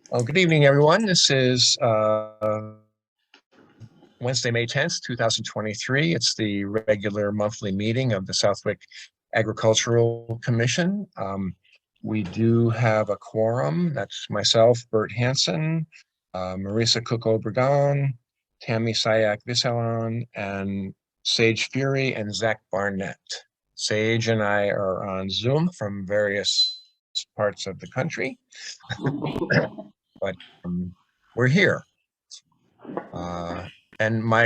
Well, good evening, everyone. This is Wednesday, May 10th, 2023. It's the regular monthly meeting of the Southwick Agricultural Commission. We do have a quorum. That's myself, Bert Hansen, Marisa Cook-Obregon, Tammy Sayak Visalan, and Sage Fury and Zach Barnett. Sage and I are on Zoom from various parts of the country, but we're here. And I'm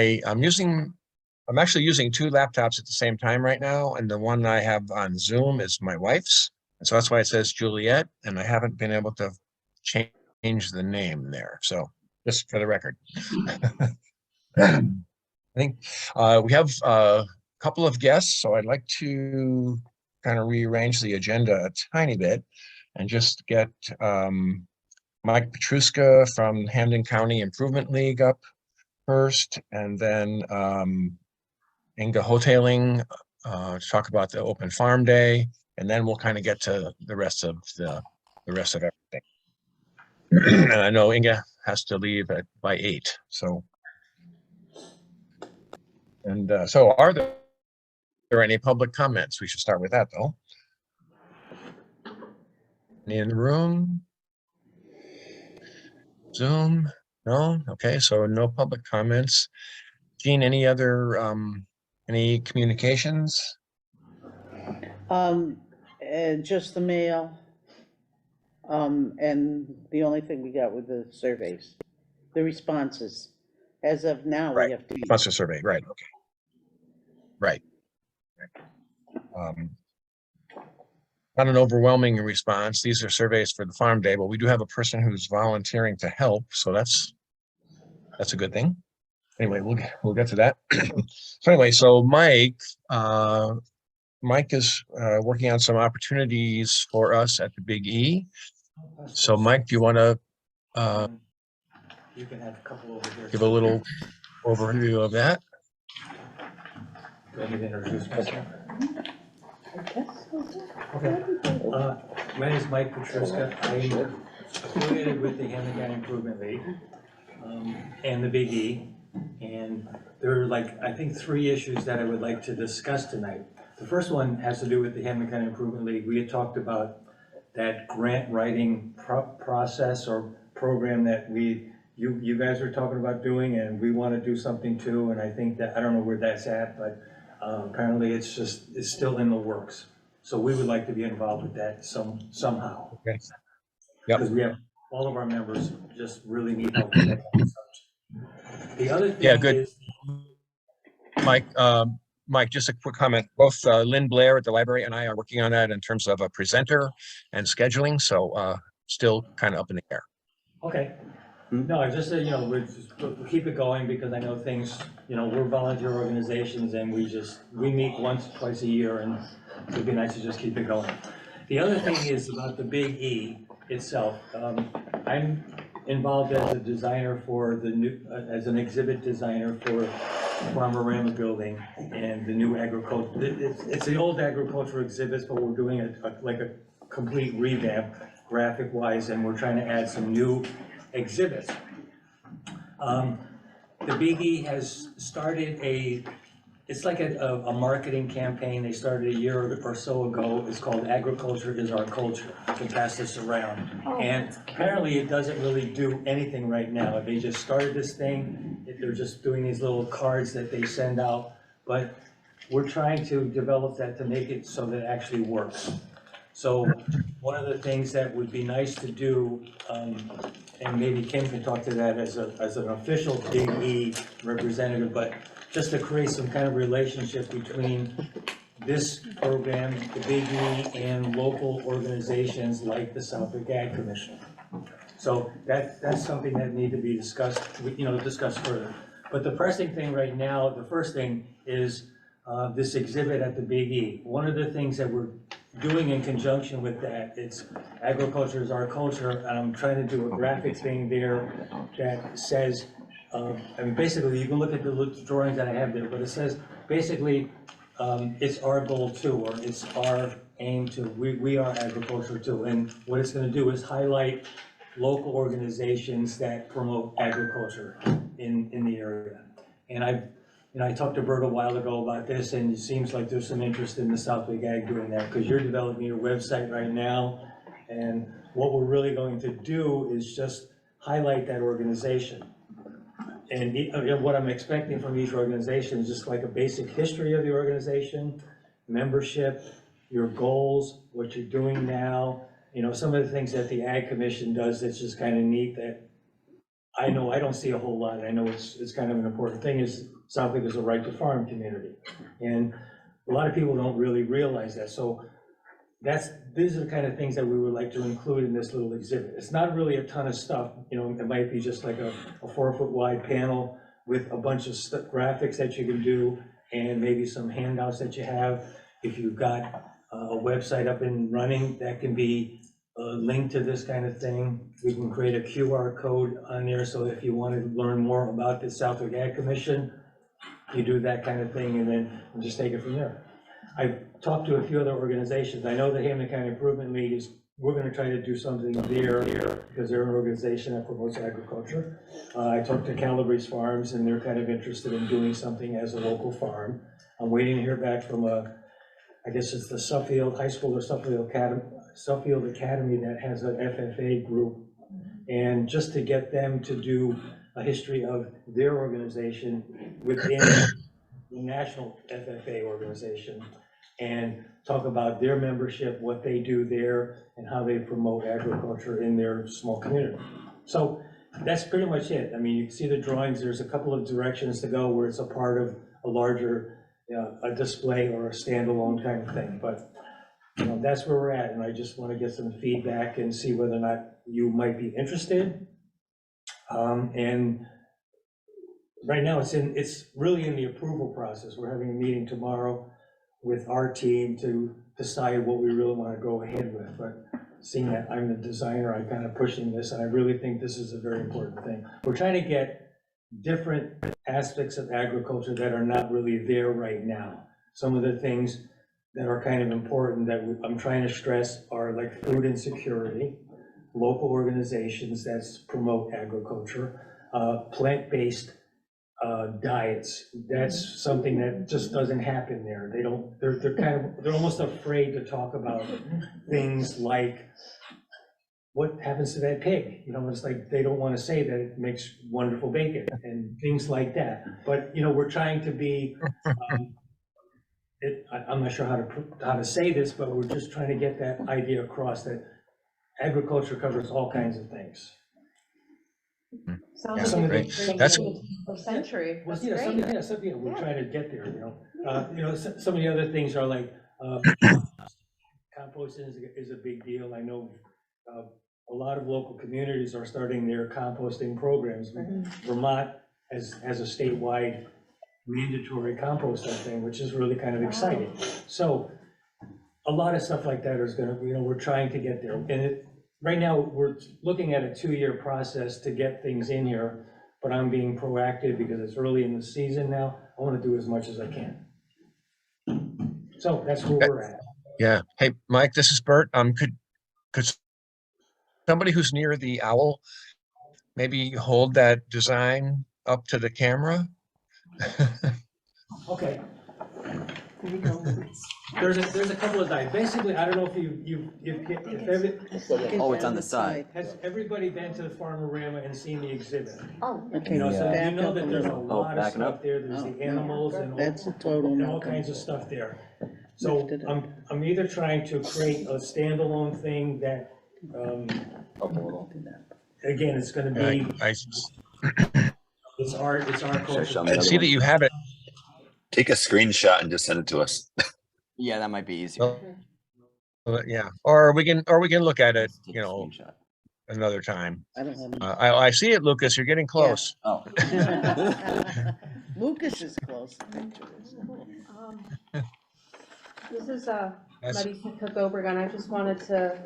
actually using two laptops at the same time right now. And the one I have on Zoom is my wife's. And so that's why it says Juliet, and I haven't been able to change the name there. So just for the record. I think we have a couple of guests, so I'd like to kind of rearrange the agenda a tiny bit and just get Mike Petruska from Hampden County Improvement League up first, and then Inga Hoteling to talk about the Open Farm Day, and then we'll kind of get to the rest of everything. And I know Inga has to leave by 8. So, so are there any public comments? We should start with that, though. Any in the room? Zoom? No? Okay, so no public comments. Jean, any other any communications? Just the mail. And the only thing we got were the surveys, the responses. As of now, Right. we have to. Response survey, right? Okay. Right. Not an overwhelming response. These are surveys for the farm day, but we do have a person who's volunteering to help, so that's a good thing. Anyway, we'll get to that. So anyway, so Mike is working on some opportunities for us at the Big E. So Mike, do you want to you can have a couple over here. Give a little overview of that? Do I need to introduce myself? Okay. My name is Mike Petruska. I'm affiliated with the Hampden County Improvement League and the Big E. And there are I think 3 issues that I would like to discuss tonight. The first one has to do with the Hampden County Improvement League. We had talked about that grant writing process or program that you guys were talking about doing, and we want to do something too. And I think that, I don't know where that's at, but apparently it's still in the works. So we would like to be involved with that somehow. Okay. Yep. Because we have all of our members just really need help with that. The other thing is, Mike, just a quick comment. Both Lynn Blair at the library and I are working on that in terms of a presenter and scheduling. So still kind of up in the air. Okay. No, I just said, we'll keep it going because I know things, we're volunteer organizations and we meet once, twice a year, and it'd be nice to just keep it going. The other thing is about the Big E itself. I'm involved as a designer for as an exhibit designer for Farmerama building and the new agriculture. It's the old agricultural exhibits, but we're doing a complete revamp graphic wise, and we're trying to add some new exhibits. The Big E has started it's like a marketing campaign. They started a year or so ago. It's called Agriculture is Our Culture, to pass this around. And apparently it doesn't really do anything right now. They just started this thing. They're just doing these little cards that they send out. But we're trying to develop that to make it so that it actually works. So one of the things that would be nice to do, and maybe Kim can talk to that as an official Big E representative, but just to create some kind of relationship between this program, the Big E, and local organizations like the Southwick Ag Commission. So that's something that need to be discussed, discussed further. But the pressing thing right now, the first thing is this exhibit at the Big E. One of the things that we're doing in conjunction with that, it's Agriculture is Our Culture, and I'm trying to do a graphic thing there that says, basically you can look at the drawings that I have there, but it says basically it's our goal too, or it's our aim to, we are agriculture too. And what it's going to do is highlight local organizations that promote agriculture in the area. And I talked to Bert a while ago about this, and it seems like there's some interest in the Southwick Ag doing that, because you're developing your website right now. And what we're really going to do is just highlight that organization. And what I'm expecting from each organization is just like a basic history of the organization, membership, your goals, what you're doing now. Some of the things that the Ag Commission does that's just kind of neat that I know I don't see a whole lot. I know it's kind of an important thing is Southwick is a right to farm community. And a lot of people don't really realize that. So these are the kind of things that we would like to include in this little exhibit. It's not really a ton of stuff, it might be just like a 4-foot wide panel with a bunch of graphics that you can do and maybe some handouts that you have. If you've got a website up and running, that can be linked to this kind of thing. We can create a QR code on there, so if you want to learn more about the Southwick Ag Commission, you do that kind of thing and then just take it from there. I've talked to a few other organizations. I know the Hamden County Improvement League we're going to try to do something there because they're an organization that promotes agriculture. I talked to Calabrese Farms and they're kind of interested in doing something as a local farm. I'm waiting to hear back from I guess it's the Suffield High School or Suffield Academy that has an FFA group. And just to get them to do a history of their organization within the national FFA organization and talk about their membership, what they do there, and how they promote agriculture in their small community. So that's pretty much it. I mean, you can see the drawings. There's a couple of directions to go where it's a part of a larger a display or a standalone kind of thing. But that's where we're at, and I just want to get some feedback and see whether or not you might be interested. And right now it's really in the approval process. We're having a meeting tomorrow with our team to decide what we really want to go ahead with. But seeing that I'm the designer, I'm kind of pushing this, and I really think this is a very important thing. We're trying to get different aspects of agriculture that are not really there right now. Some of the things that are kind of important that I'm trying to stress are like food insecurity, local organizations that promote agriculture, plant-based diets. That's something that just doesn't happen there. They're almost afraid to talk about things like what happens to that pig. It's like they don't want to say that it makes wonderful bacon and things like that. But we're trying to be. I'm not sure how to say this, but we're just trying to get that idea across that agriculture covers all kinds of things. Sounds Yeah, like great. you're That's- a century. Well, That's great. We're trying to get there, some of the other things are like, composting is a big deal. I know a lot of local communities are starting their composting programs. Vermont has a statewide mandatory composting thing, which is really kind of exciting. So a lot of stuff like that is gonna, we're trying to get there. And right now, we're looking at a 2-year process to get things in here, but I'm being proactive because it's early in the season now. I want to do as much as I can. So that's where we're at. Yeah. Hey, Mike, this is Bert. Could somebody who's near the owl maybe hold that design up to the camera? Okay, There you go. there's a couple of diets. Basically, I don't know if Oh, it's on the side. has everybody been to the Farmerama and seen the exhibit? Oh, Okay, So back you know up that a there's a little. lot of backing stuff up? there. There's the animals and That's a total all no. kinds of stuff there. So Lift it up. I'm either trying to create a standalone thing that, Up a little. again, it's gonna be, I it's our culture. show me I another see one? that you have it. Take a screenshot and just send it to us. Yeah, that might be easier. Yeah, or we can look at it, Just take a screenshot. another time. I don't have. I see it, Lucas. You're getting close. Oh. Lucas is close. This is That's- Marisa Cook-Obregon. I just wanted to,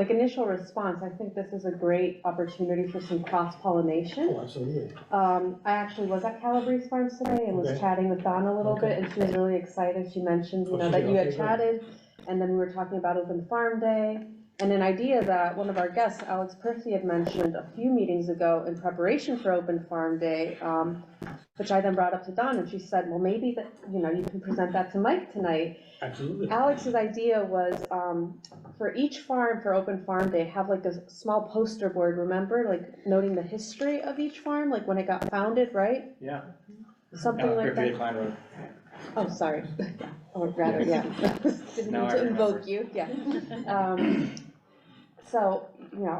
initial response, I think this is a great opportunity for some cross-pollination. Oh, absolutely. I actually was at Calabrese Farms today and was Okay. chatting with Donna a little Okay. bit, and she was really excited. She mentioned, Oh, she that did? you had Okay, good. chatted, and then we were talking about Open Farm Day, And an idea that one of our guests, Alex Percy, had mentioned a few meetings ago in preparation for Open Farm Day, which I then brought up to Dawn, and she said, well, maybe that, you can present that to Mike tonight. Absolutely. Alex's idea was, for each farm for Open Farm Day, have like a small poster board, remember, like noting the history of each farm, like when it got founded, right? Yeah. Something like that. Klein Road. Oh, sorry. Or rather, yeah. Didn't Now mean I to invoke remember. you, yeah. So,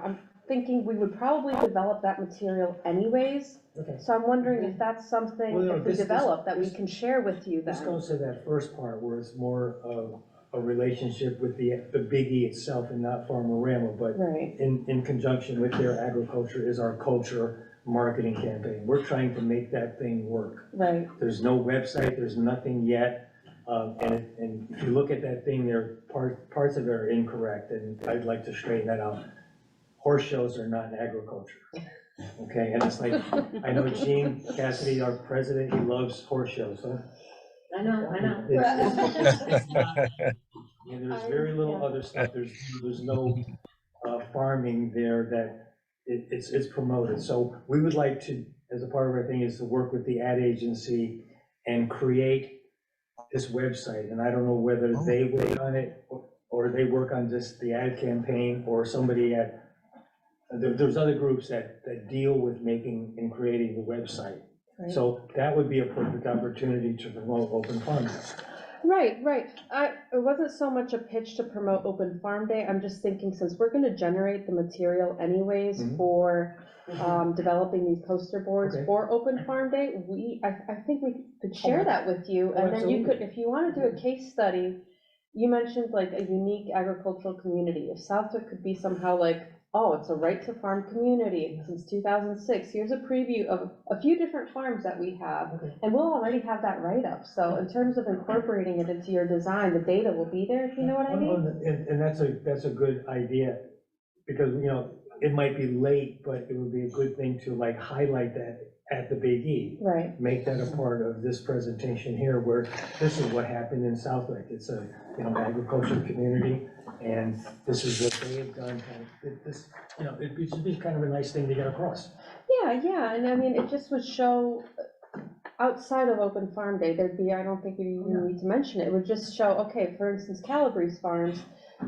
I'm thinking we would probably develop that material anyways. Okay. So I'm wondering if that's something, Well, no, if we this- develop, that we this- can share with you This then. goes to that first part where it's more of a relationship with the Big E itself and not Farmerama, but Right, in conjunction with their agriculture is our culture marketing campaign. We're trying to make that thing work. right, There's no website, there's nothing yet. And if you look at that thing, parts of it are incorrect, and I'd like to straighten that out. Horse shows are not in agriculture, okay? And it's like, I know Gene Cassidy, our president, he loves horse shows, huh? I know. And there's very little other stuff, there's no farming there that it's promoted. So we would like to, as a part of our thing, is to work with the ad agency and create this website. And I don't know whether they work on it or they work on just the ad campaign, or somebody there's other groups that deal with making and creating the website. right. So that would be a perfect opportunity to promote Open Farm Day. Right. It wasn't so much a pitch to promote Open Farm Day. I'm just thinking, since we're gonna generate the material anyways Mhm. for developing these poster boards Okay. for Open Farm Day, I think we could share that with you, and then you could, if you wanna do a case study, you mentioned like a unique agricultural community. If Southwick could be somehow like, oh, it's a right to farm community since 2006, here's a preview of a few different farms that we have, Okay. and we'll already have that write-up. So in terms of incorporating it into your design, the data will be there, if you know what I mean? And that's a good idea, because, it might be late, but it would be a good thing to like highlight that at the Big E. Right, Make that a part of this presentation here, where this is what happened in Southwick. It's a, agricultural community, and this is what they have done. It should be kind of a nice thing to get across. yeah, and I mean, it just would show, outside of Open Farm Day, I don't think we even need to mention it, it would just show, okay, for instance, Calabrese Farms,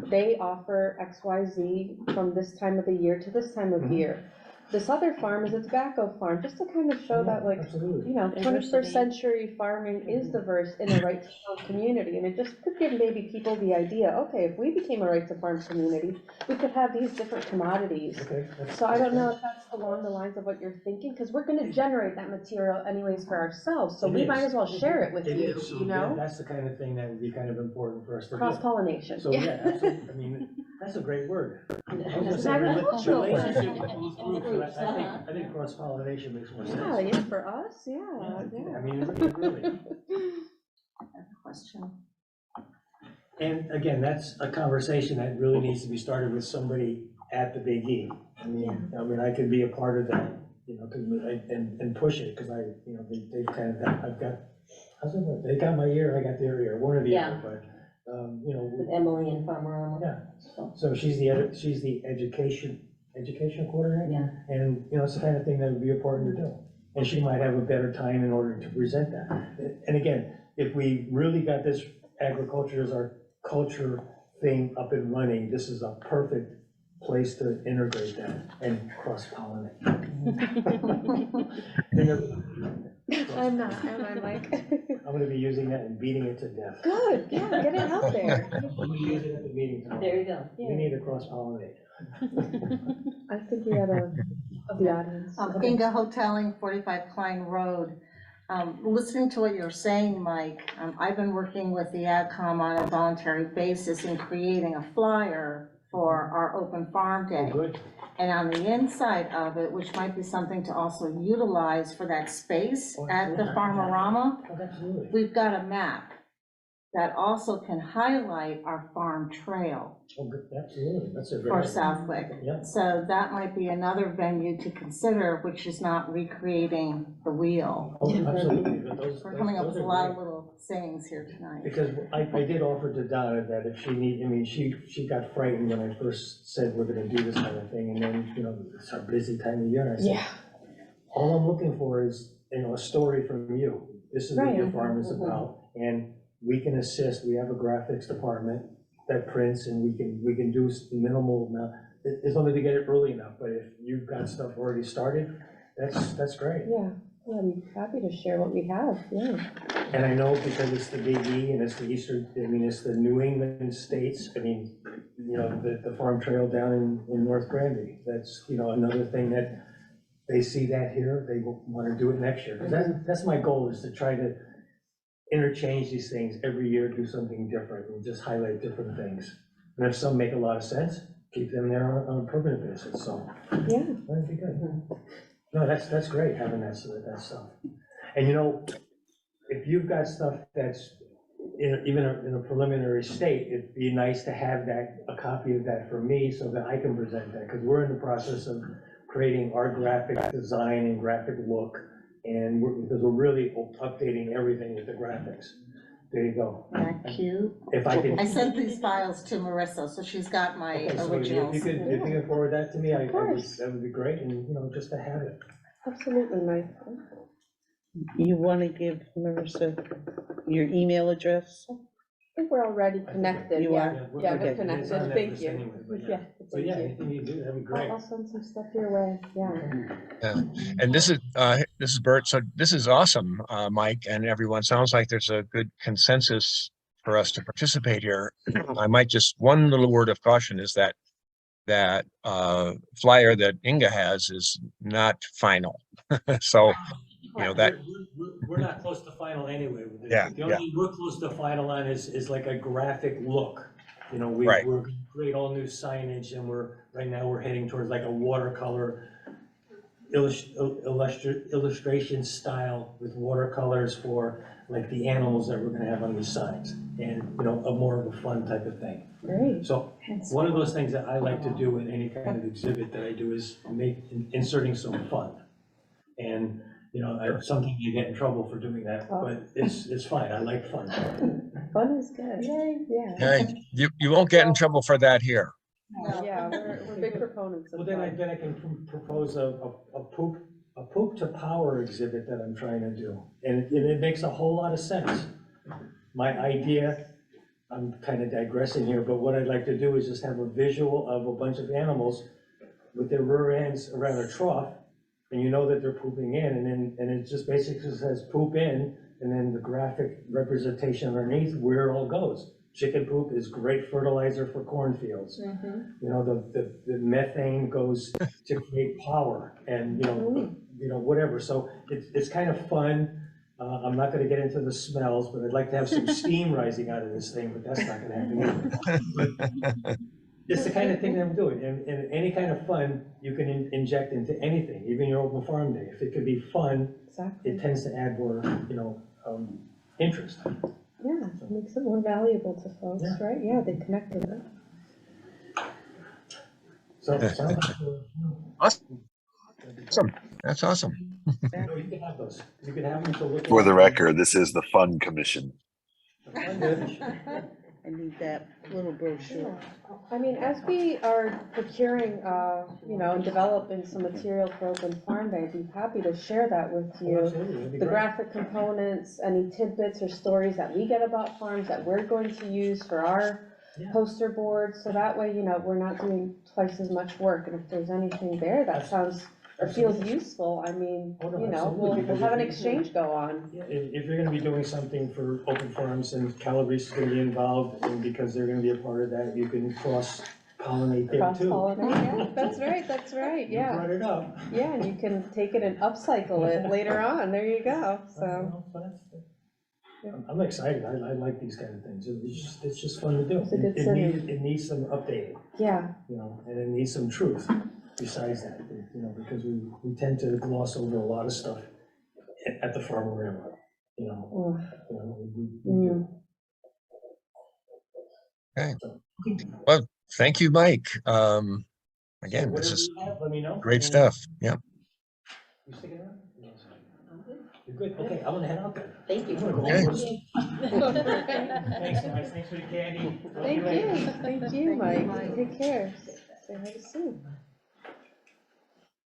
they offer XYZ from this time of the year to this time of Mhm. year. This other farm is a tobacco farm, just to kind of show that, like, Absolutely. 21st Diversity. century farming is diverse in a right to farm community, and it just could give maybe people the idea, okay, if we became a right to farm community, we could have these different commodities. Okay. So I don't know if that's along the lines of what you're thinking, because we're gonna generate that material anyways for ourselves, so It we might is. as well share it with It you, is. So you know? That's the kind of thing that would be kind of important for us to do. Cross-pollination. So, yeah, absolutely. I mean, that's a great word. I was gonna say Agricultural. relationship with both groups, but I think cross-pollination makes more sense. Yeah, yeah, for us, yeah. I mean, really. Question. And again, that's a conversation that really needs to be started with somebody at the Big E. I mean, I could be a part of that, and push it, because they've kind of they got my ear, I got their ear, one or the Yeah. other, but, With Emily and Farmer. yeah. So she's the education coordinator. Yeah. And, it's the kind of thing that would be important to do. And she might have a better time in order to present that. And again, if we really got this agriculture as our culture thing up and running, this is a perfect place to integrate that and cross-pollinate. I'm not, am I, Mike? I'm gonna be using that and beating it to death. Good, yeah, get it out there. I'm gonna use it at the meeting There tomorrow. you go. We need to cross-pollinate. I think we had of the audience. Inga Hoteling, 45 Klein Road. Listening to what you're saying, Mike, I've been working with the AdCom on a voluntary basis in creating a flyer for our Open Farm Day. Good. And on the inside of it, which might be something to also utilize for that space at the Farmerama, Oh, absolutely. we've got a map that also can highlight our farm trail Oh, good. Absolutely. That's a great for idea. Southwick. Yep. So that might be another venue to consider, which is not recreating the wheel. Oh, absolutely. We're coming up with a lot of little sayings here tonight. Because I did offer to Donna that if she need, I mean, she got frightened when I first said we're gonna do this kind of thing, and then, you know, it's our busy time of year, and I said, Yeah, all I'm looking for is, you know, a story from you. This is what your Right. farm is about, and we can assist, we have a graphics department that prints, and we can do minimal amount, as long as we get it early enough, but if you've got stuff already started, that's great. yeah, yeah, I'm happy to share what we have, yeah. And I know because it's the Big E and it's the Eastern, I mean, it's the New England states, I mean, you know, the farm trail down in North Granby, that's, you know, another thing that they see that here, they want to do it next year. 'Cause that's my goal, is to try to interchange these things every year, do something different, and just highlight different things. And if some make a lot of sense, keep them there on a permanent basis, so Yeah, that'd be good. No, that's great, having that stuff. And you know, if you've got stuff that's even in a preliminary state, it'd be nice to have that, a copy of that for me, so that I can present that, because we're in the process of creating our graphic design and graphic look, and because we're really updating everything with the graphics. There you go. Isn't that cute? If I could. I sent these files to Marissa, so she's got my Okay, so if originals. you could forward that to me, Of course. that would be great, and, you know, just to have it. absolutely, Mike. You want to give Marissa your email address? I think we're already connected, You yeah, are? yeah, Okay. we're It's on connected, that thank list you. anyway, but Yeah, So thank yeah, you. anything you do, that'd be great. I'll send some stuff your way, yeah. And this is Bert. So this is awesome, Mike and everyone. Sounds like there's a good consensus for us to participate here. I might just, one little word of caution is that flyer that Inga has is not final. So, you know, that, We're not close to final anyway with this. Yeah, The only thing we're close to final on is like a graphic look. You know, Right. we're gonna create all new signage, and right now we're heading towards like a watercolor illustration style with watercolors for like the animals that we're gonna have on these signs, and, you know, a more of a fun type of thing. Great. So one of those things that I like to do in any kind of exhibit that I do is inserting some fun. And, you know, sometimes you get in trouble for doing that, but it's fine, I like fun. Fun is good, yeah. hey, you won't get in trouble for that here. Yeah, we're big proponents of Well, then I can propose a poop to power exhibit that I'm trying to do, and it makes a whole lot of sense. My idea, I'm kind of digressing here, but what I'd like to do is just have a visual of a bunch of animals with their rear ends around a trough, and you know that they're pooping in, and it just basically says poop in, and then the graphic representation underneath where it all goes. Chicken poop is great fertilizer for cornfields. You know, the methane goes to create power, and, you know, whatever. So it's kind of fun. I'm not gonna get into the smells, but I'd like to have some steam rising out of this thing, but that's not gonna happen either. It's the kind of thing that I'm doing, and any kind of fun you can inject into anything, even your open farm day. If it could be fun, Exactly, it tends to add more, you know, interest. yeah, it makes it more valuable to folks, Yeah. right? Yeah, they connect with it. So it sounds like, Awesome. That's awesome. no, you can have those. You can have them to look at. For the record, this is the Fun Commission. I need that little brochure. I mean, as we are procuring, you know, and developing some material for Open Farm Day, I'd be happy to share that with you. Absolutely, that'd be The great. graphic components, any tidbits or stories that we get about farms that we're going to use for our Yeah. poster board, so that way, you know, we're not doing twice as much work, and if there's anything there that sounds or feels Absolutely. useful, I mean, Oh, no, you know, absolutely, we'll because have an if you- exchange go on. Yeah, if you're gonna be doing something for open farms and Calabrese is gonna be involved, and because they're gonna be a part of that, you can cross-pollinate there too. Cross-pollinate, yeah, that's right, You yeah. brought it up. Yeah, and you can take it and upcycle it later on, there you go, so. I'm excited, I like these kind of things, it's just fun to do. It's a good It needs some updating, Yeah, you know, and it needs some truth besides that, you know, because we tend to gloss over a lot of stuff at the farm railroad, you know. oh, You know, we do. Okay. So- Well, thank you, Mike. So Again, this whatever is you have, let me know. great and- stuff. Yeah. You sticking around? Good, okay, I'm gonna head out then. Thank you. I'm gonna go Okay. over. Thanks, guys, thanks for the candy. Talk to Thank later. you, thank you, Mike, take care. Say hi to Sue.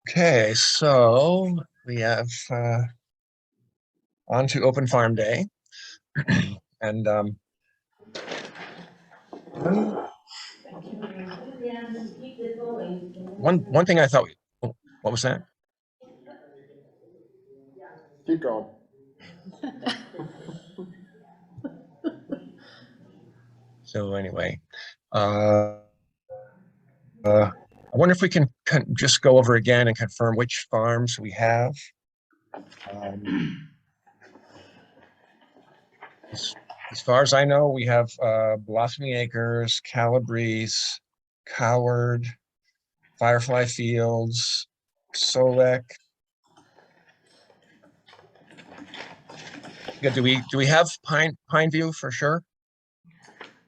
Okay, so we have on to Open Farm Day. And one thing I thought, oh, what was that? Keep going. So anyway, I wonder if we can just go over again and confirm which farms we have. As far as I know, we have Blossoming Acres, Calabrese, Coward, Firefly Fields, Solek. Yeah, do we have Pineview for sure?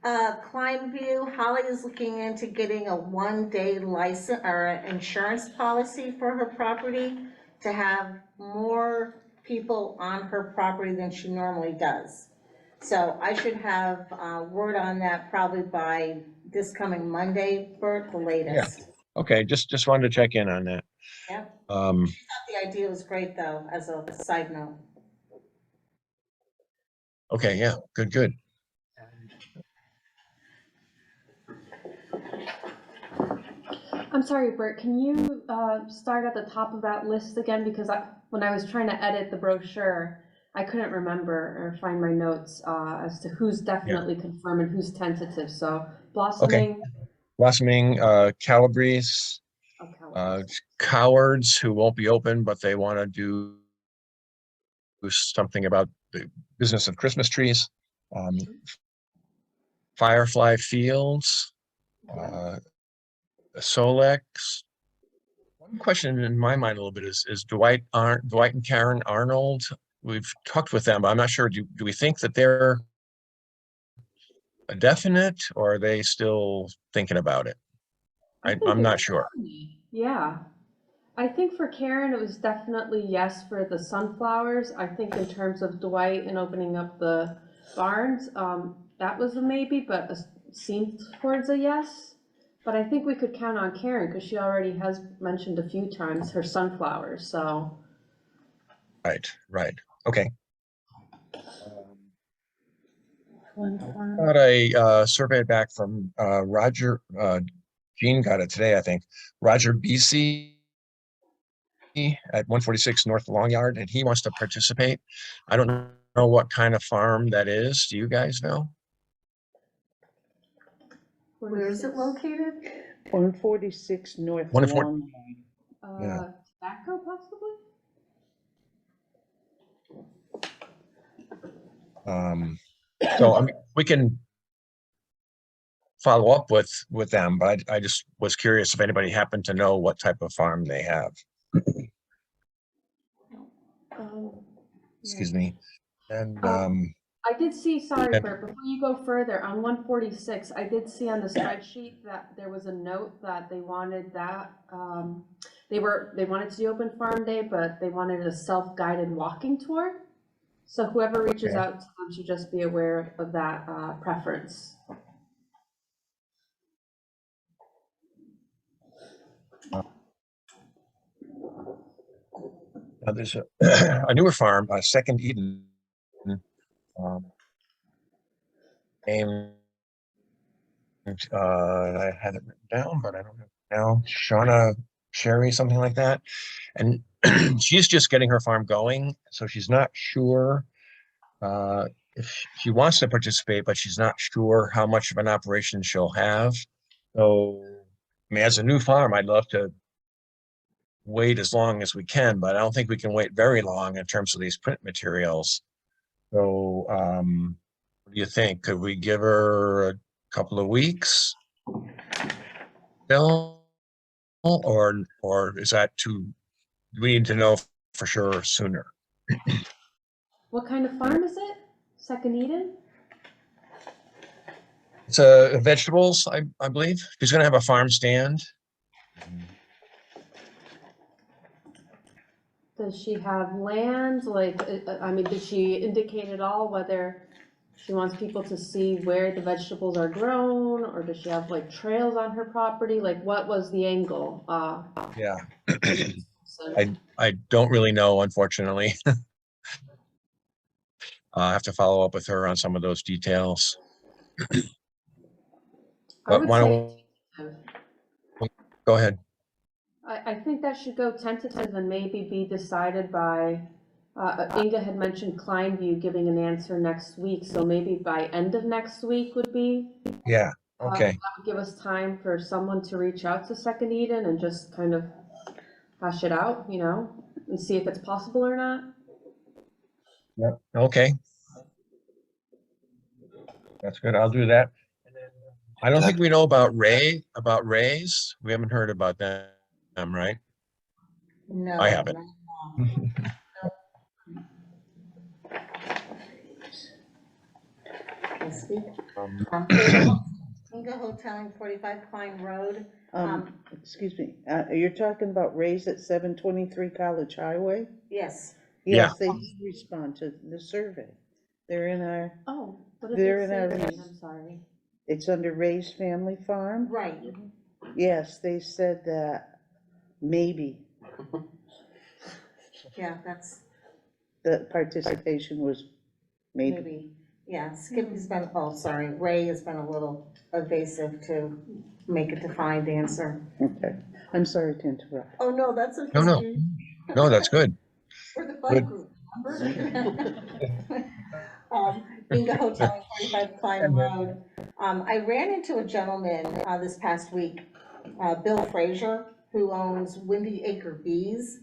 Kleinview, Holly is looking into getting a one-day license or an insurance policy for her property to have more people on her property than she normally does. So I should have word on that probably by this coming Monday, Bert, the latest. Okay, just wanted to check in on that. Yeah. Um, The idea was great though, as a side note. okay, yeah, good. I'm sorry, Bert, can you start at the top of that list again? Because when I was trying to edit the brochure, I couldn't remember or find my notes as to who's definitely confirmed and who's tentative. So Blossoming. Blossoming, Calabrese, Okay. Cowards, who won't be open, but they want to do something about the business of Christmas trees. Firefly Fields, Solex. One question in my mind a little bit is Dwight and Karen Arnold. We've talked with them, but I'm not sure. Do we think that they're a definite, or are they still thinking about it? I'm not sure. Yeah. I think for Karen, it was definitely yes for the sunflowers. I think in terms of Dwight and opening up the barns, that was a maybe, but seemed towards a yes. But I think we could count on Karen because she already has mentioned a few times her sunflowers, so. Right. Okay. One Got a survey back from Roger, Gene got it today, I think. Roger BC at 146 North Long Yard, and he wants to participate. I don't know what kind of farm that is. Do you guys know? Where is it located? 146 North 140 Long. Yeah. Tobacco possibly? So I mean, we can follow up with them, but I just was curious if anybody happened to know what type of farm they have. Excuse me. And I did see, sorry, and- Bert, before you go further, on 146, I did see on the spreadsheet that there was a note that they wanted that, they wanted to do Open Farm Day, but they wanted a self-guided walking tour. So whoever reaches Okay. out to them should just be aware of that preference. there's a newer farm, Second Eden, named I had it written down, but I don't know now. Shauna Sherry, something like that. And she's just getting her farm going, so she's not sure if she wants to participate, but she's not sure how much of an operation she'll have. So, I mean, as a new farm, I'd love to wait as long as we can, but I don't think we can wait very long in terms of these print materials. So, what do you think? Could we give her a couple of weeks? Bill, or is that too? We need to know for sure sooner. What kind of farm is it? Second Eden? It's vegetables, I believe. She's gonna have a farm stand. Does she have land? Like, I mean, did she indicate at all whether she wants people to see where the vegetables are grown? Or does she have like trails on her property? Like, what was the angle? Yeah, So I don't really know, unfortunately. I have to follow up with her on some of those details. I But would why say don't, tentative. go ahead. I think that should go tentative and maybe be decided by, Inga had mentioned Kleinview giving an answer next week, so maybe by end of next week would be. Yeah, That okay. would give us time for someone to reach out to Second Eden and just kind of hash it out, you know, and see if it's possible or not. Yep. Okay. That's good. I'll do that. I don't think we know about Rays. We haven't heard about them, right? No. I haven't. Can I speak? Inga Hotel and 45 Klein Road. Excuse me, you're talking about Rays at 723 College Highway? Yes, Yeah. Yes, they did respond to the survey. They're in our, Oh, what did They're they in say? our- I'm sorry. it's under Ray's Family Farm. right. Yes, they said that maybe Yeah, that's the participation was maybe. maybe, yeah, Skippy's been, oh, sorry, Ray has been a little evasive to make a defined answer. Okay, I'm sorry to interrupt. Oh, no, that's okay. No, no, that's good. We're the fun Good. group, remember? Inga Hotel and 45 Klein Road. I ran into a gentleman, this past week, Bill Frazier, who owns Windy Acre Bees.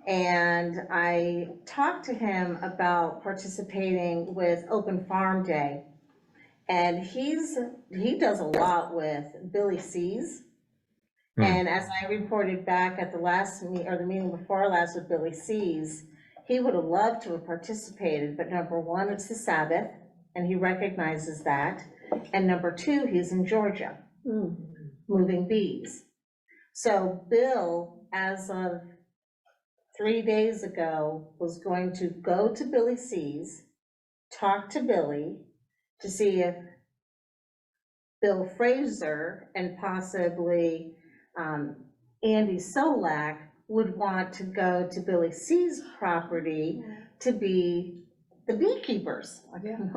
And I talked to him about participating with Open Farm Day. And he does a lot with Billy C's. Hmm. And as I reported back at the last or the meeting before last with Billy C's, he would have loved to have participated, but number one, it's the Sabbath, and he recognizes that. And number two, he's in Georgia, moving bees. So Bill, as of 3 days ago, was going to go to Billy C's, talk to Billy to see if Bill Fraser and possibly Andy Solak would want to go to Billy C's property to be the beekeepers.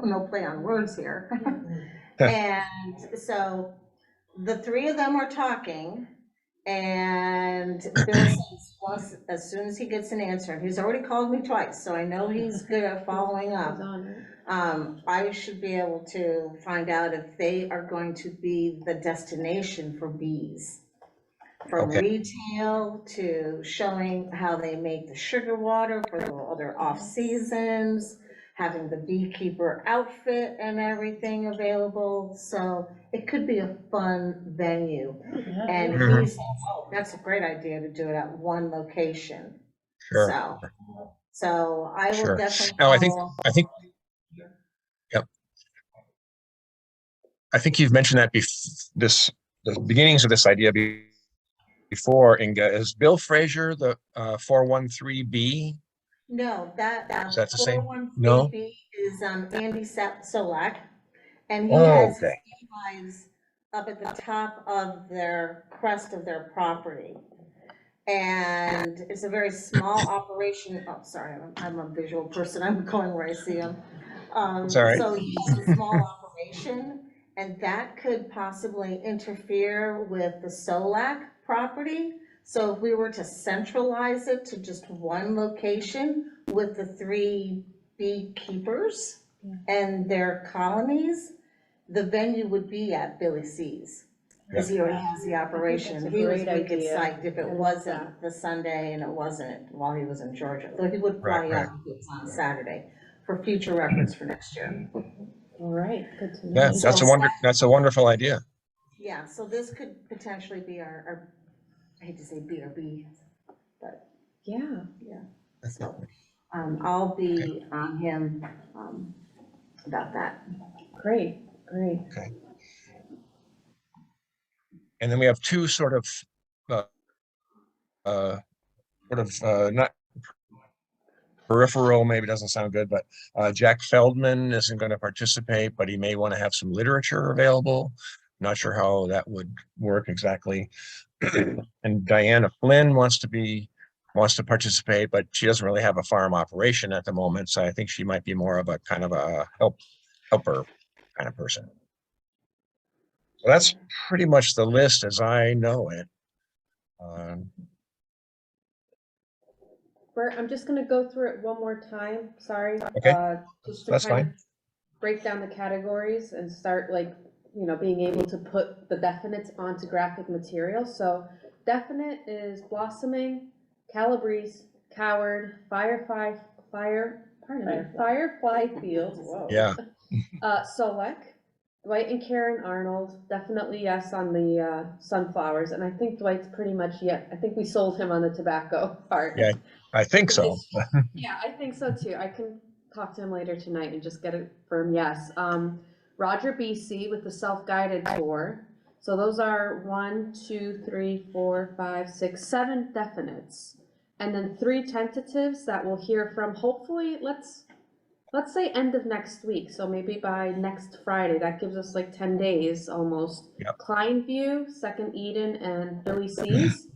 No play on words here. And so the three of them are talking, and Bill says, as soon as he gets an answer, and he's already called me twice, so I know he's good at following up. I should be able to find out if they are going to be the destination for bees. From Okay. retail to showing how they make the sugar water for all their off seasons, having the beekeeper outfit and everything available. So it could be a fun venue. And he said, oh, that's a great idea to do it at one location. Sure. So I will Sure. definitely. Now, yep. I think you've mentioned that the beginnings of this idea before, Inga. Is Bill Frazier the 413B? No, that, Is that the same? 413B is Andy Solak, and he Oh, has his okay. beehives up at the top of their crest of their property. And it's a very small operation. Oh, sorry, I'm a visual person. I'm going where I see them. It's all right. So it's a small operation, and that could possibly interfere with the Solak property. So if we were to centralize it to just one location with the three beekeepers and their colonies, the venue would be at Billy C's. Because he already has the operation. That's a He was great wicked idea. psyched if it I love wasn't the Sunday and it wasn't while he was in Georgia. Though he would fly Right. out if it's on Saturday for future reference for next year. All right, good to know. Yeah, that's a wonderful idea. Yeah, so this could potentially be our I hate to say B, but Yeah. so, I'll be on him, about that. Great. And then we have two not peripheral maybe doesn't sound good, but Jack Feldman isn't going to participate, but he may want to have some literature available. Not sure how that would work exactly. And Diana Flynn wants to participate, but she doesn't really have a farm operation at the moment, so I think she might be more of a kind of a helper kind of person. So that's pretty much the list as I know it. Bert, I'm just gonna go through it one more time, sorry. Okay, Just to that's kind of fine. break down the categories and start like, you know, being able to put the definites onto graphic material. So definite is blossoming, Calabrese, coward, firefly fields. Whoa. Yeah, Solek, Dwight and Karen Arnold, definitely yes on the sunflowers, and I think Dwight's pretty much, yeah, I think we sold him on the tobacco part. yeah, I think so. Yeah, I think so too. I can talk to him later tonight and just get a firm yes. Roger BC with the self-guided tour. So those are 1, 2, 3, 4, 5, 6, 7 definites. And then 3 tentatives that we'll hear from, hopefully, let's say end of next week. So maybe by next Friday, that gives us like 10 days almost. Yep. Kleinview, Second Eden, and Billy C's.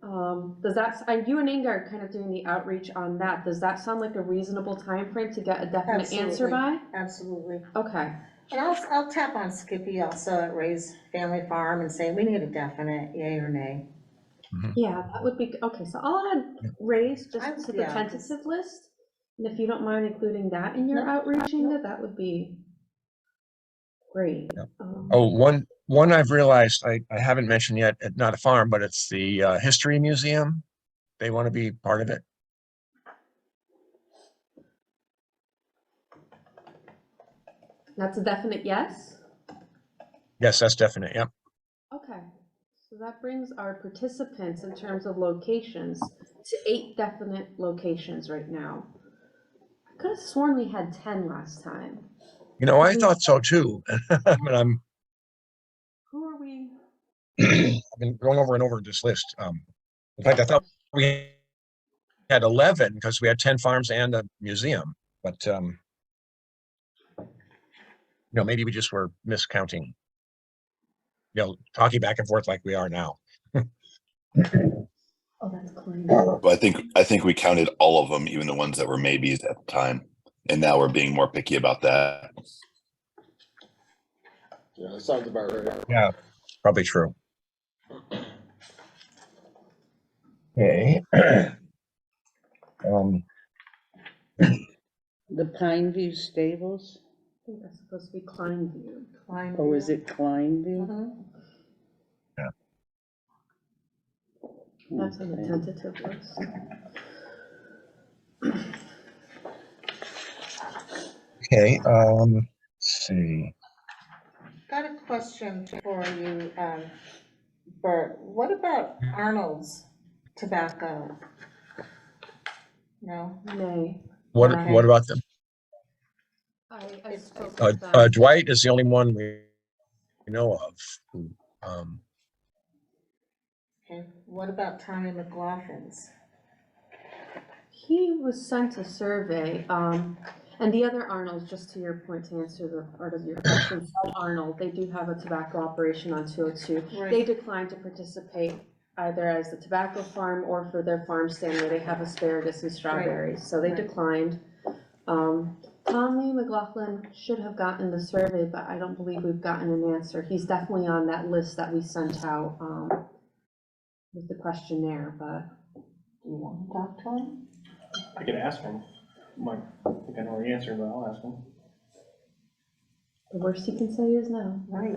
Does that, you and Inga are kind of doing the outreach on that. Does that sound like a reasonable time frame to get a definite answer by? Absolutely. Okay. And I'll tap on Skippy also at Ray's Family Farm and say, we need a definite yay or nay. Yeah, that would be, okay, so I'll add Ray's just to the yeah. tentative list. And if you don't mind including that in your outreach, Inga, that would be great. Yep. Oh, one I've realized I haven't mentioned yet, not a farm, but it's the History Museum. They want to be part of it. That's a definite yes? Yes, that's definite. Yep. Okay, so that brings our participants in terms of locations to 8 definite locations right now. I could have sworn we had 10 last time. You know, I thought so too, but Who are we? I've been going over and over this list. In fact, I thought we had 11 because we had 10 farms and a museum, but you know, maybe we just were miscounting. You know, talking back and forth like we are now. Oh, that's clean. But I think we counted all of them, even the ones that were maybes at the time. And now we're being more picky about that. Yeah, that sounds about right. Yeah, probably true. Okay. The Pineview Stables, I think that's supposed to be Kleinview. or is it Kleinview? Mhm. That's on the Okay. tentative list. Okay, let's see. Got a question for you, Bert. What about Arnold's tobacco? No? Nay. What about them? I spoke with Dwight is the only one we know of who, Okay, what about Tommy McLaughlin's? He was sent a survey, and the other Arnolds, just to your point, to answer the part of your question, Fred Arnold, they do have a tobacco operation on 202. Right. They declined to participate either as the tobacco farm or for their farm stand where they have asparagus and strawberries, so they Right. declined. Tommy McLaughlin should have gotten the survey, but I don't believe we've gotten an answer. He's definitely on that list that we sent out, with the questionnaire, but Do you want to talk to him? I could ask him. I think I know the answer, but I'll ask him. the worst he can say is no. Right.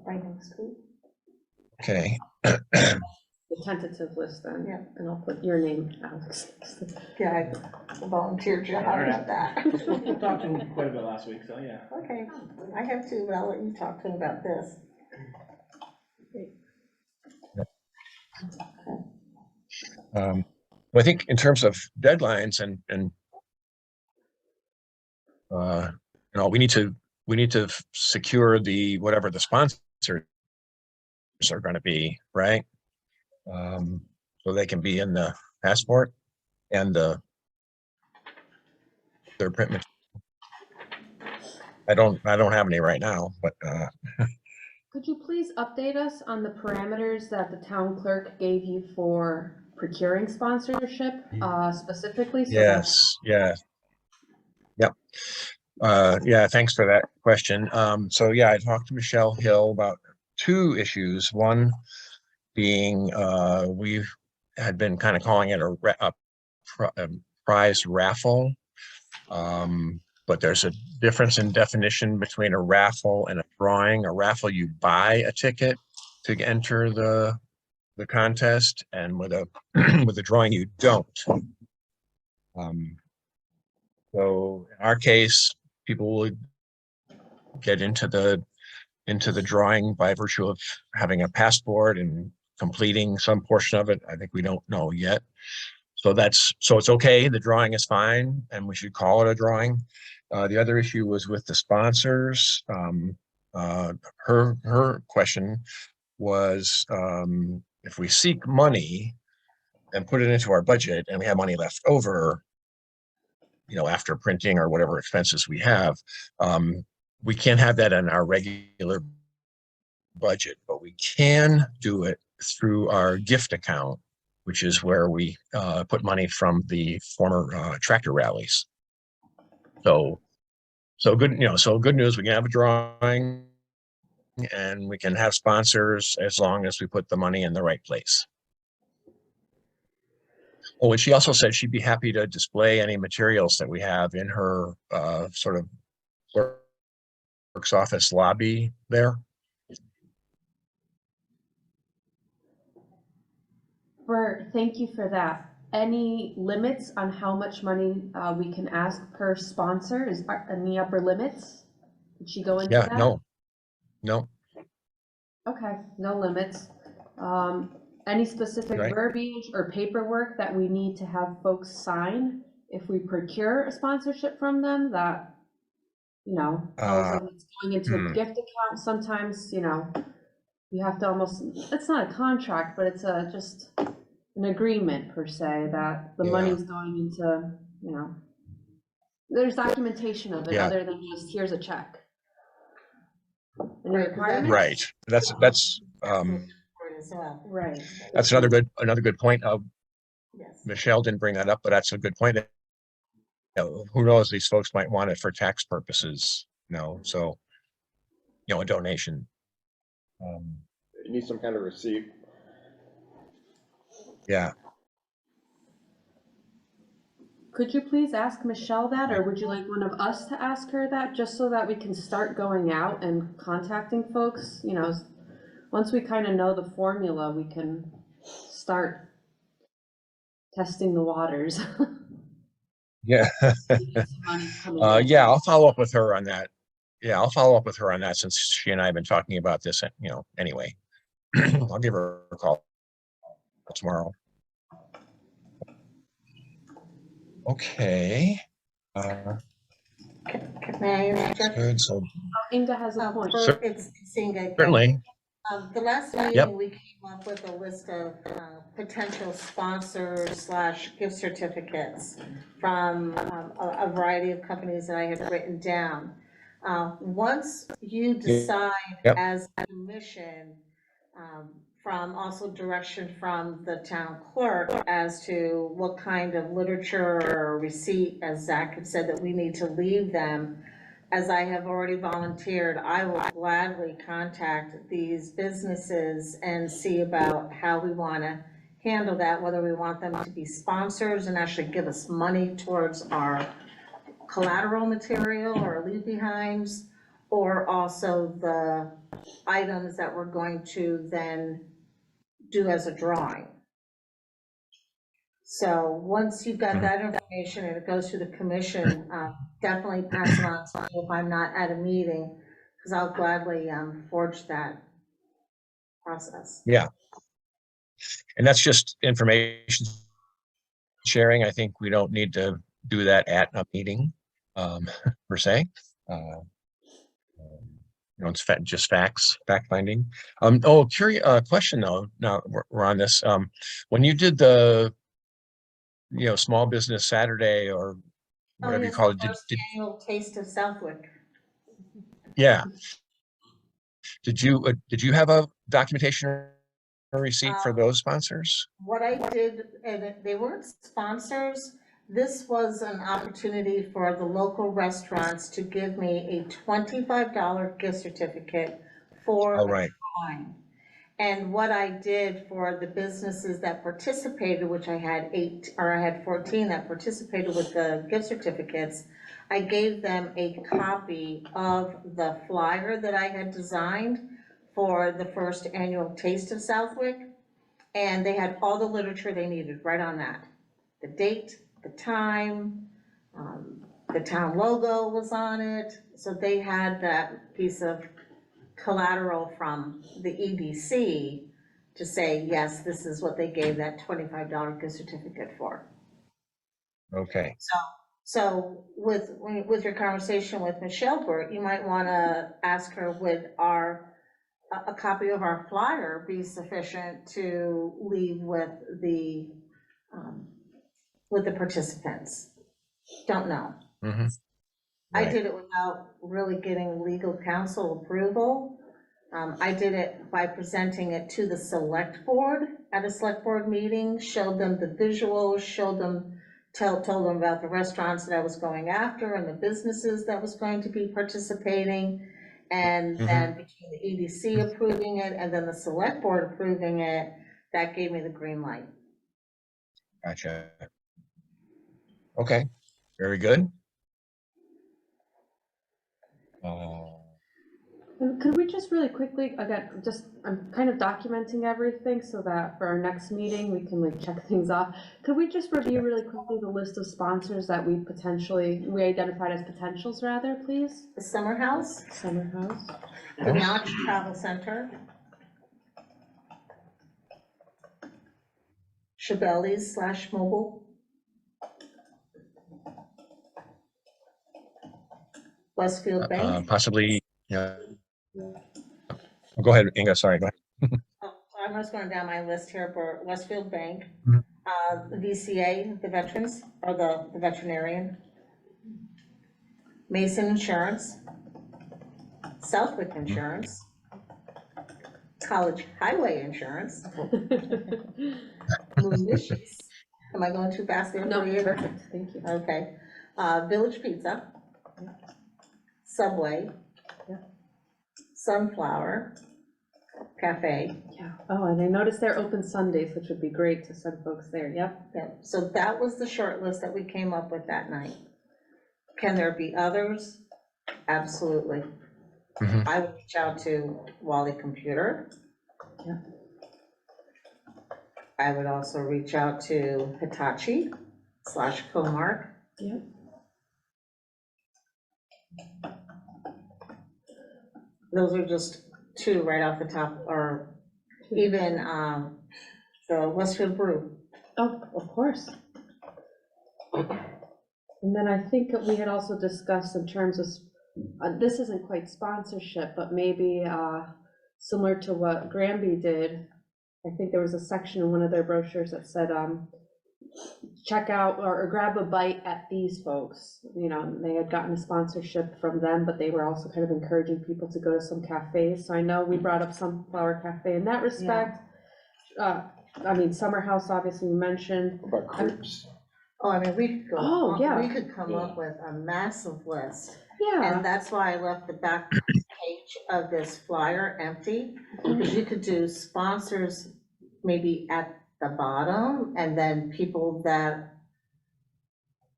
Right next week. okay. The tentative list then, Yeah. and I'll put your name, Alex. Yeah, I volunteered you. How about that? We talked to him quite a bit last week, so yeah. Okay, I have too, but I'll let you talk to him about this. Well, I think in terms of deadlines and you know, we need to secure the whatever the sponsors are going to be, right? So they can be in the passport and their print material. I don't have any right now, but Could you please update us on the parameters that the town clerk gave you for procuring sponsorship, specifically? So that- yes, yeah. Yep. Yeah, thanks for that question. So yeah, I talked to Michelle Hill about two issues. One being, we had been kind of calling it a prize raffle. But there's a difference in definition between a raffle and a drawing. A raffle, you buy a ticket to enter the contest, and with a with a drawing, you don't. So in our case, people would get into the drawing by virtue of having a passport and completing some portion of it. I think we don't know yet. So it's okay. The drawing is fine, and we should call it a drawing. The other issue was with the sponsors. Her question was, if we seek money and put it into our budget and we have money left over, after printing or whatever expenses we have, we can't have that in our regular budget, but we can do it through our gift account, which is where we put money from the former tractor rallies. So good, so good news, we can have a drawing and we can have sponsors as long as we put the money in the right place. Oh, and she also said she'd be happy to display any materials that we have in her sort of clerk's office lobby there. Bert, thank you for that. Any limits on how much money we can ask per sponsor? Is any upper limits? Did she go into Yeah, that? no. Okay, no limits. Any specific Right. verbiage or paperwork that we need to have folks sign if we procure a sponsorship from them that, tells them it's going into a gift account? Sometimes, you have to almost, it's not a contract, but it's just an agreement per se that the Yeah. money's going into, there's documentation of it Yeah. other than just here's a check. Any Right, requirements? Right. That's As well. Right. that's another good point. Yes. Michelle didn't bring that up, but that's a good point. Who knows, these folks might want it for tax purposes, so, a donation. You need some kind of receipt. Yeah, Could you please ask Michelle that, or would you like one of us to ask her that, just so that we can start going out and contacting folks? Once we kind of know the formula, we can start testing the waters. yeah. Money coming in. Yeah, I'll follow up with her on that. Yeah, I'll follow up with her on that since she and I have been talking about this, anyway. I'll give her a call tomorrow. Okay. May I interject? Good, so Inga has a point. Bert, it's Inga. certainly, The last meeting, Yep. we came up with a list of potential sponsors / gift certificates from a variety of companies that I had written down. Once you decide Yep. as a commission, from also direction from the town clerk as to what kind of literature or receipt, as Zach had said, that we need to leave them, as I have already volunteered, I will gladly contact these businesses and see about how we want to handle that, whether we want them to be sponsors and actually give us money towards our collateral material or leave behinds, or also the items that we're going to then do as a drawing. So once you've got that information and it goes to the commission, definitely pass it on to me if I'm not at a meeting, because I'll gladly forge that process. yeah. And that's just information sharing. I think we don't need to do that at a meeting, per se. it's just facts, fact finding. Question though, now we're on this. When you did the, Small Business Saturday or Oh, whatever you yes, call it, the first annual Taste of Southwick. yeah. Did you have a documentation or receipt for those sponsors? What I did, and they weren't sponsors, this was an opportunity for the local restaurants to give me a $25 gift certificate for Oh, a right. time. And what I did for the businesses that participated, which I had 14 that participated with the gift certificates, I gave them a copy of the flyer that I had designed for the first annual Taste of Southwick. And they had all the literature they needed right on that. The date, the time, the town logo was on it. So they had that piece of collateral from the EDC to say, yes, this is what they gave that $25 gift certificate for. Okay. So with your conversation with Michelle Burt, you might want to ask her, would a copy of our flyer be sufficient to leave with the participants? Don't know. Mm-hmm. I Right. did it without really getting legal counsel approval. I did it by presenting it to the select board at a select board meeting, showed them the visuals, told them about the restaurants that I was going after and the businesses that was going to be participating. And then between the EDC approving it and then the select board approving it, that gave me the green light. Gotcha. Okay, very good. And could we just really quickly, again, I'm kind of documenting everything so that for our next meeting, we can like check things off. Could we just review really quickly the list of sponsors that we identified as potentials rather, please? The Summer House, Summer House. the Notch Travel Center, Chabeli's / Mobile, Westfield Bank. Possibly, yeah. Go ahead, Inga, sorry, go ahead. I'm just going down my list here for Westfield Bank, Mhm. The VCA, the veterans, or the veterinarian, Mason Insurance, Southwick Insurance, College Highway Insurance, Moonish's. Am I going too fast there No, for you? perfect, thank you. Okay, Village Pizza, Subway, Sunflower Cafe. Yeah, oh, and I noticed they're open Sundays, which would be great to send folks there, yep. Yeah, so that was the short list that we came up with that night. Can there be others? Absolutely. Mhm. I would reach out to Wally Computer. Yeah. I would also reach out to Hitachi / Comark. Yep. Those are just two right off the top, or even the Westfield Brew. Oh, of course. And then I think we had also discussed in terms of, this isn't quite sponsorship, but maybe similar to what Granby did. I think there was a section in one of their brochures that said, check out or grab a bite at these folks. They had gotten a sponsorship from them, but they were also kind of encouraging people to go to some cafes. So I know we brought up Sunflower Cafe in that respect. Summer House, obviously you mentioned. What about Cribs? Oh, I mean, we could go, Oh, yeah. we could come up with a massive list. Yeah, And that's why I left the back page of this flyer empty, because you could do sponsors maybe at the bottom, and then people that,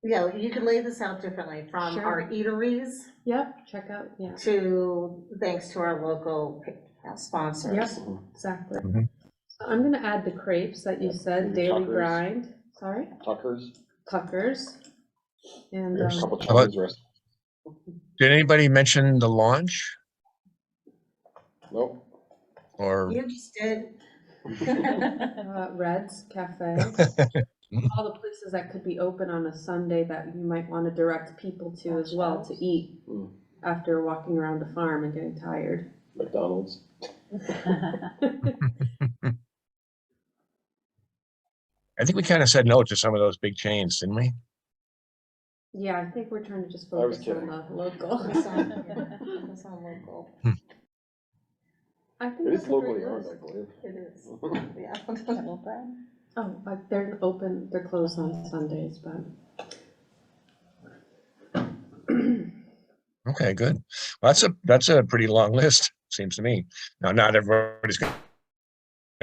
you could lay this out differently, from Sure. our eateries yep, check out, yeah, to, thanks to our local sponsors. yep, exactly. Mhm. So I'm gonna add the crepes that you said, Maybe Daily Tuckers. Grind, sorry, Tuckers, Tuckers. And, there's a couple How about- Chinese restaurants. Did anybody mention the launch Nope. or? You just did. Red's Cafe, all the places that could be open on a Sunday that you might wanna direct people to as well to eat. after walking around the farm and getting tired. McDonald's. I think we kind of said no to some of those big chains, didn't we? Yeah, I think we're trying to just I was focus on kidding. the local. Focus on local. I think It is that's a great locally owned, list. I believe. It is, yeah. Oh, but they're open, they're closed on Sundays, but. Okay, good. Well, that's a pretty long list, seems to me. Now, not everybody's gonna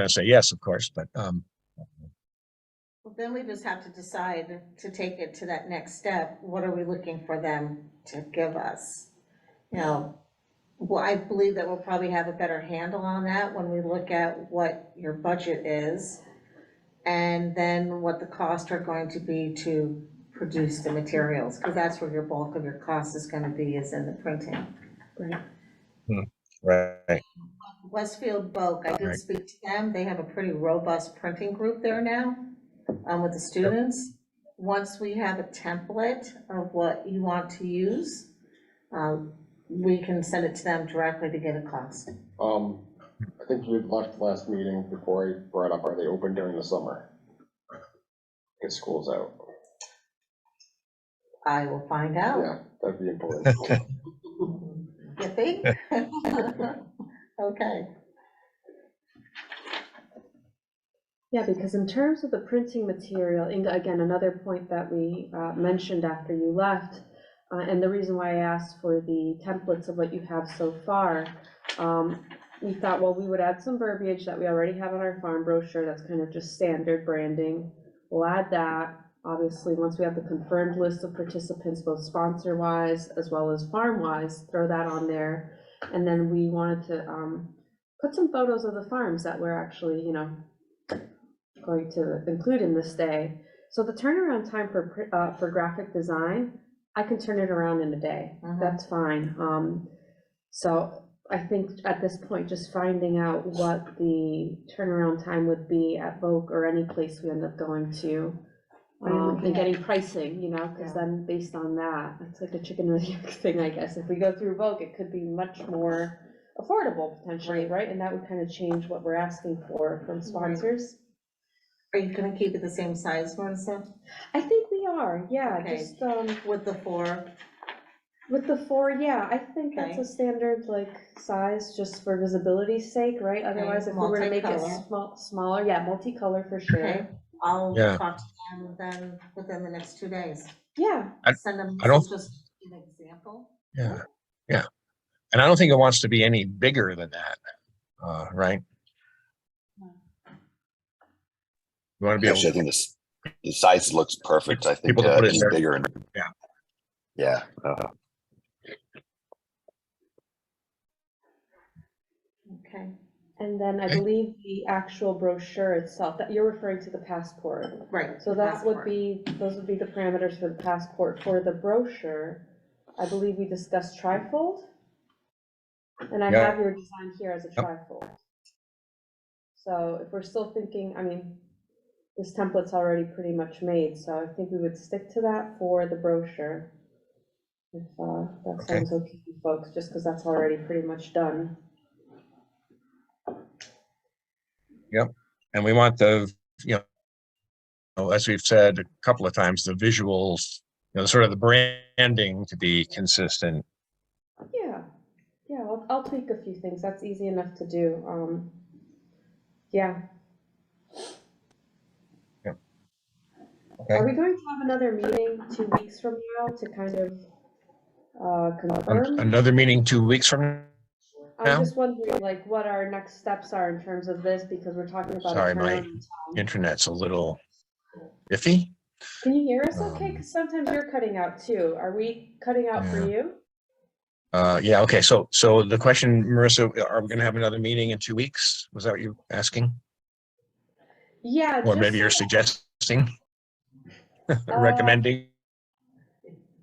say yes, of course, but, Well, then we just have to decide to take it to that next step. What are we looking for them to give us? You know, well, I believe that we'll probably have a better handle on that when we look at what your budget is and then what the costs are going to be to produce the materials, because that's where your bulk of your cost is gonna be, is in the printing. right. Westfield Boak, I did Right. speak to them. They have a pretty robust printing group there now, with the students. Once we have a template of what you want to use, we can send it to them directly to get a cost. I think we left last meeting before I brought up, are they open during the summer? Because school's out. I will find out. Yeah, that'd be important. You think? Okay. Yeah, because in terms of the printing material, and again, another point that we mentioned after you left, and the reason why I asked for the templates of what you have so far, we thought, well, we would add some verbiage that we already have on our farm brochure, that's kind of just standard branding. We'll add that, obviously, once we have the confirmed list of participants, both sponsor-wise as well as farm-wise, throw that on there. And then we wanted to put some photos of the farms that we're actually, you know, going to include in this day. So the turnaround time for graphic design, I can turn it around in a day. That's fine. So I think at this point, just finding out what the turnaround time would be at Vogue or any place we end up going to, and getting pricing, you know, because then based on that, it's like a chicken or the egg thing, I guess. If we go through Vogue, it could be much more affordable potentially, right? And that would kind of change what we're asking for from sponsors. Are you gonna keep it the same size, Marissa? I think we are, yeah, Okay. just, With the 4? with the 4, yeah, I think that's Okay. a standard, like, size, just for visibility's sake, right? Otherwise, if we were to make it Multicolor. smaller, yeah, multicolor for sure. Okay, I'll Yeah. talk to them then within the next 2 days. Yeah, Send them I don't- just an example. Yeah, yeah. And I don't think it wants to be any bigger than that, right? You want to be able Actually, I to, think the size looks perfect. I think People to put it any there. bigger and. Yeah. Yeah. Okay, and then I Okay. believe the actual brochure itself, that you're referring to the passport. right. So that would be, those would be the parameters for the passport. For the brochure, I believe we discussed trifold. And I Yeah. have your design here as a Yep. trifold. So if we're still thinking, I mean, this template's already pretty much made, so I think we would stick to that for the brochure. If that Okay. sounds okay to folks, just because that's already pretty much done. and we want the, you know, as we've said a couple of times, the visuals, you know, sort of the branding to be consistent. Yeah, yeah, I'll tweak a few things, that's easy enough to do, yeah. Okay. Are we going to have another meeting 2 weeks from now to kind of confirm? Another meeting 2 weeks from now? I'm just wondering, like, what our next steps are in terms of this, because we're talking about a Sorry, my turnaround time. internet's a little iffy. Can you hear us okay? Because sometimes you're cutting out too. Are we cutting out for Yeah. you? Yeah, okay, so the question, Marissa, are we gonna have another meeting in 2 weeks? Was that what you're asking? Yeah. Or just maybe you're so- suggesting, recommending?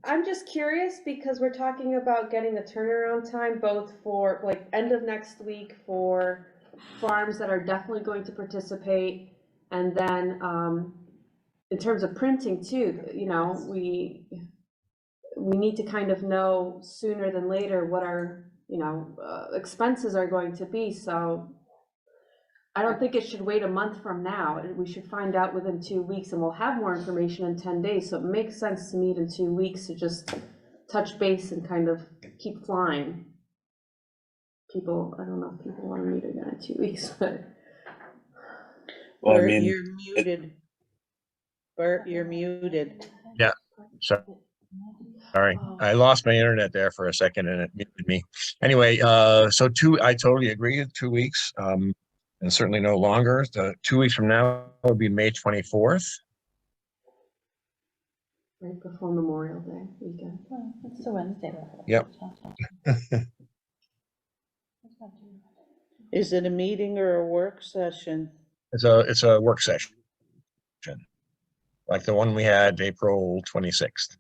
I'm just curious because we're talking about getting a turnaround time both for like end of next week for farms that are definitely going to participate. And then in terms of printing too, you know, we need to kind of know sooner than later what our, expenses are going to be, so I don't think it should wait a month from now. We should find out within 2 weeks, and we'll have more information in 10 days, so it makes sense to meet in 2 weeks to just touch base and kind of keep flying. People, I don't know if people want to meet again in 2 weeks, but. Well, I Bert, mean, you're muted. Bert, you're muted. So, sorry, I lost my internet there for a second and it muted me. Anyway, so I totally agree, 2 weeks, and certainly no longer. 2 weeks from now would be May 24th. Right before Memorial Day weekend. It's a Wednesday. Yep. Is it a meeting or a work session? It's a work session, like the one we had April 26th.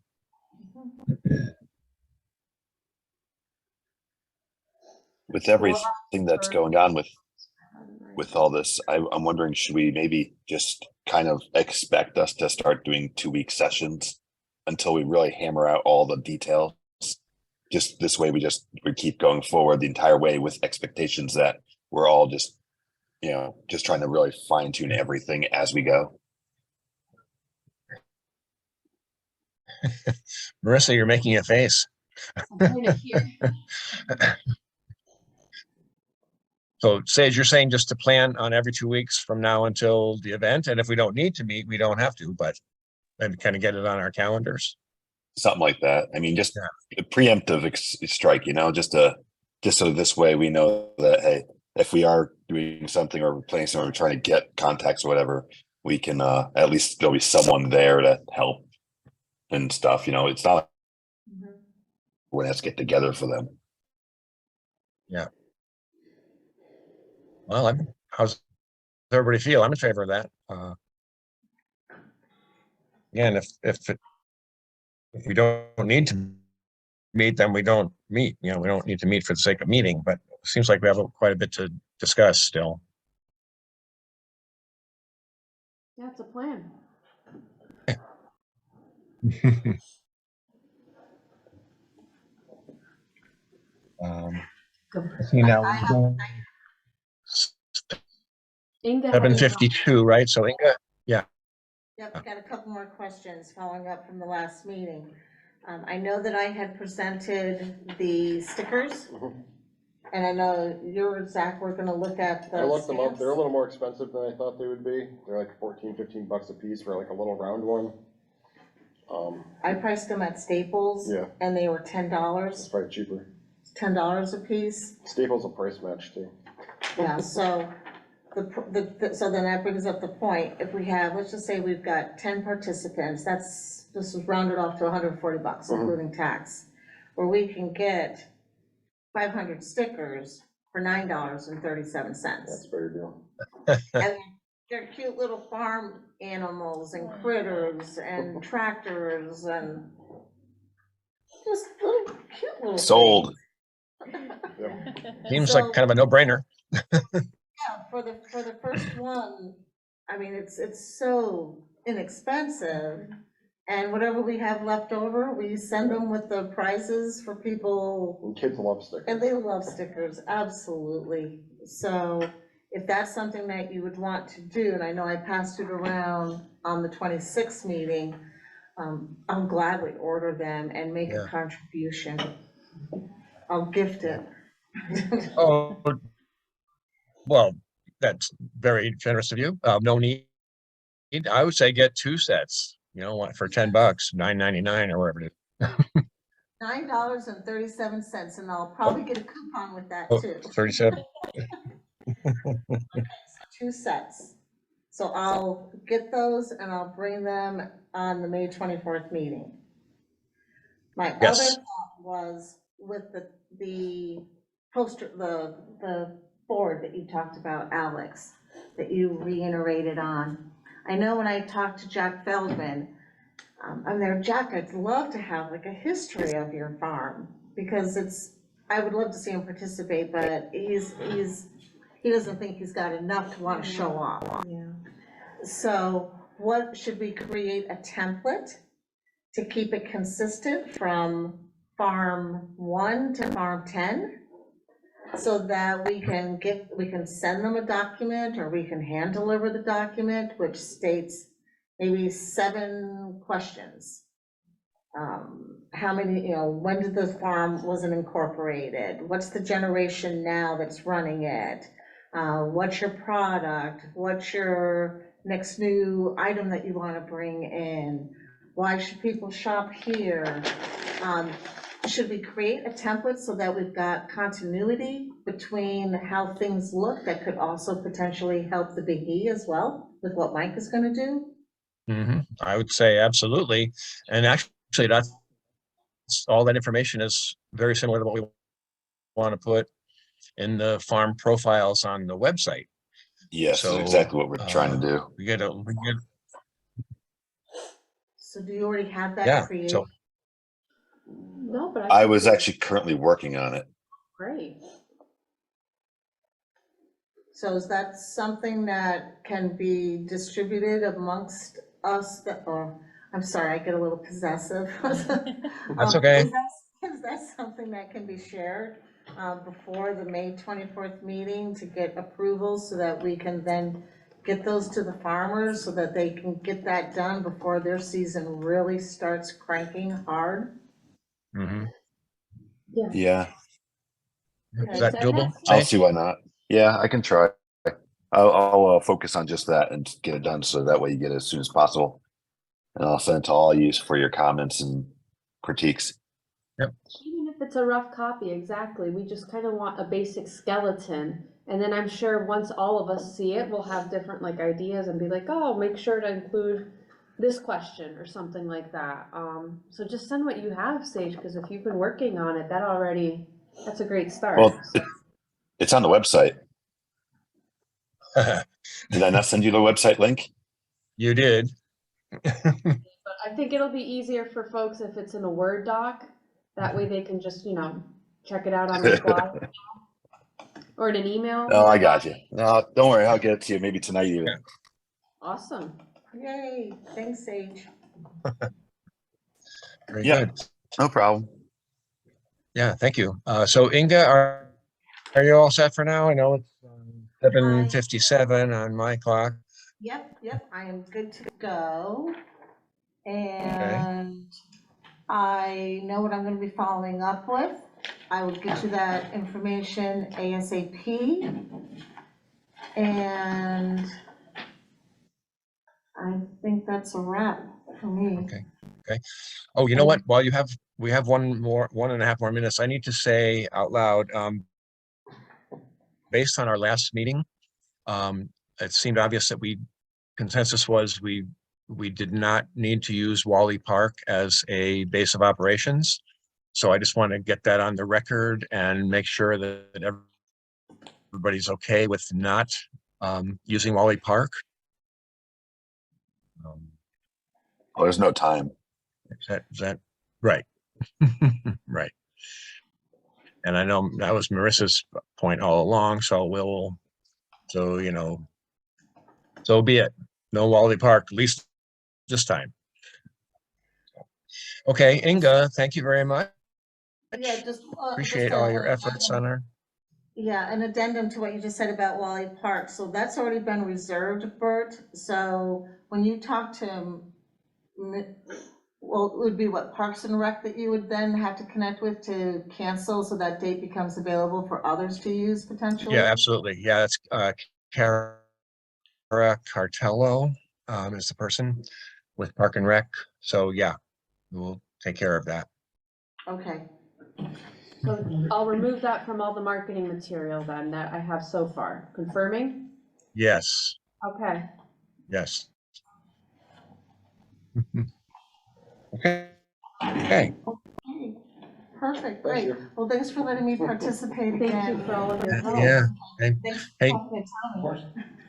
with everything that's going on with all this, I'm wondering, should we maybe just kind of expect us to start doing 2-week sessions until we really hammer out all the details? Just this way, we keep going forward the entire way with expectations that we're all just trying to really fine tune everything as we go. Marissa, you're making a face. So Sage, you're saying just to plan on every 2 weeks from now until the event, and if we don't need to meet, we don't have to, but then kind of get it on our calendars. Something like that. I mean, just a preemptive strike, just so this way we know that, hey, if we are doing something or planning something, we're trying to get contacts or whatever, we can at least there'll be someone there to help and stuff. It's not we're gonna have to get together for them. Yeah. Well, how's everybody feel? I'm in favor of that. Again, if we don't need to meet, then we don't meet. We don't need to meet for the sake of meeting, but it seems like we have quite a bit to discuss still. Yeah, it's a plan. Inga, 7:52, right? So Inga, Yep, got a couple more questions following up from the last meeting. I know that I had presented the stickers, and I know you and Zach were gonna look at the I looked them up, stamps. they're a little more expensive than I thought they would be. They're like 14, 15 bucks a piece for like a little round one. I priced them at Staples, Yeah. and they were It's $10, probably cheaper. $10 a piece. Staples will price match too. Yeah, so so then that brings up the point, if we have, let's just say we've got 10 participants, this is rounded off to $140, including tax, where we can get 500 stickers for $9.37. That's a better deal. And they're cute little farm animals and critters and tractors and just little, cute little Sold. seems like kind of a no-brainer. Yeah, for the first one, I mean, it's so inexpensive, and whatever we have left over, we send them with the prizes for people, And kids love stickers. and they love stickers, absolutely. So if that's something that you would want to do, and I know I passed it around on the 26th meeting, I'll gladly order them and make a contribution. I'll gift it. Oh, well, that's very generous of you. No need. I would say get 2 sets, for $10, $9.99 or whatever it is. $9.37, and I'll probably get a coupon with that Oh, too. 37. 2 sets. So I'll get those and I'll bring them on the May 24th meeting. My other Yes. thought was with the poster, the board that you talked about, Alex, that you reiterated on. I know when I talked to Jack Feldman, I'm there, Jack, I'd love to have like a history of your farm, because I would love to see him participate, but he doesn't think he's got enough to want to show off. Yeah. So should we create a template to keep it consistent from farm 1 to farm 10? So that we can send them a document, or we can hand deliver the document, which states maybe 7 questions. How many, when did the farm, wasn't incorporated? What's the generation now that's running it? What's your product? What's your next new item that you want to bring in? Why should people shop here? Should we create a template so that we've got continuity between how things look that could also potentially help the Big E as well with what Mike is going to do? I would say absolutely. And actually, that's all that information is very similar to what we want to put in the farm profiles on the website. Yes, So, that's exactly what we're trying to do. We get So do you already have that yeah. created? So No, but I think was it's actually currently working on it. great. So is that something that can be distributed amongst us, or, I'm sorry, I get a little possessive. That's okay. Is that something that can be shared before the May 24th meeting to get approval, so that we can then get those to the farmers so that they can get that done before their season really starts cranking hard? Yeah, is that doable? I'll Sage? see why not. Yeah, I can try. I'll focus on just that and get it done, so that way you get it as soon as possible. And I'll send it to all you for your comments and critiques. Even if it's a rough copy, exactly, we just kind of want a basic skeleton. And then I'm sure once all of us see it, we'll have different like ideas and be like, oh, make sure to include this question or something like that. So just send what you have, Sage, because if you've been working on it, that's a great start. Well, it's on the website. Did I not send you the website link? You did. But I think it'll be easier for folks if it's in a Word doc. That way they can just, check it out on the fly. Or in an email. Oh, I got you. No, don't worry. I'll get it to you maybe tonight even. Awesome. Yay, thanks, Sage. Very Yeah. good. No problem. Yeah, thank you. So Inga, are you all set for now? I know it's 7:57 on my clock. Yep, I am good to go. And I know what I'm gonna be following up with. I will get you that information ASAP. And I think that's a wrap for me. Okay. Oh, you know what? While we have 1.5 more minutes, I need to say out loud, based on our last meeting, it seemed obvious that consensus was we did not need to use Wally Park as a base of operations. So I just want to get that on the record and make sure that everybody's okay with not using Wally Park. Oh, there's no time. Is that right? Right. And I know that was Marissa's point all along, so so be it. No Wally Park, at least this time. Okay, Inga, thank you very much. Yeah, just. Appreciate all your efforts on her. Yeah, an addendum to what you just said about Wally Park. So that's already been reserved, Bert. So when you talk to him, well, it would be what, Parks and Rec that you would then have to connect with to cancel so that date becomes available for others to use potentially? Yeah, absolutely. Yeah, it's Cara Cartello is the person with Park and Rec. So yeah, we'll take care of that. Okay. So I'll remove that from all the marketing material then that I have so far. Confirming? Yes, Okay. yes. Okay. Okay. Okay. Perfect, great. you. Well, thanks for letting me participate Thank again. you for all of your help. Yeah. Hey, Thanks hey, for talking to Tommy.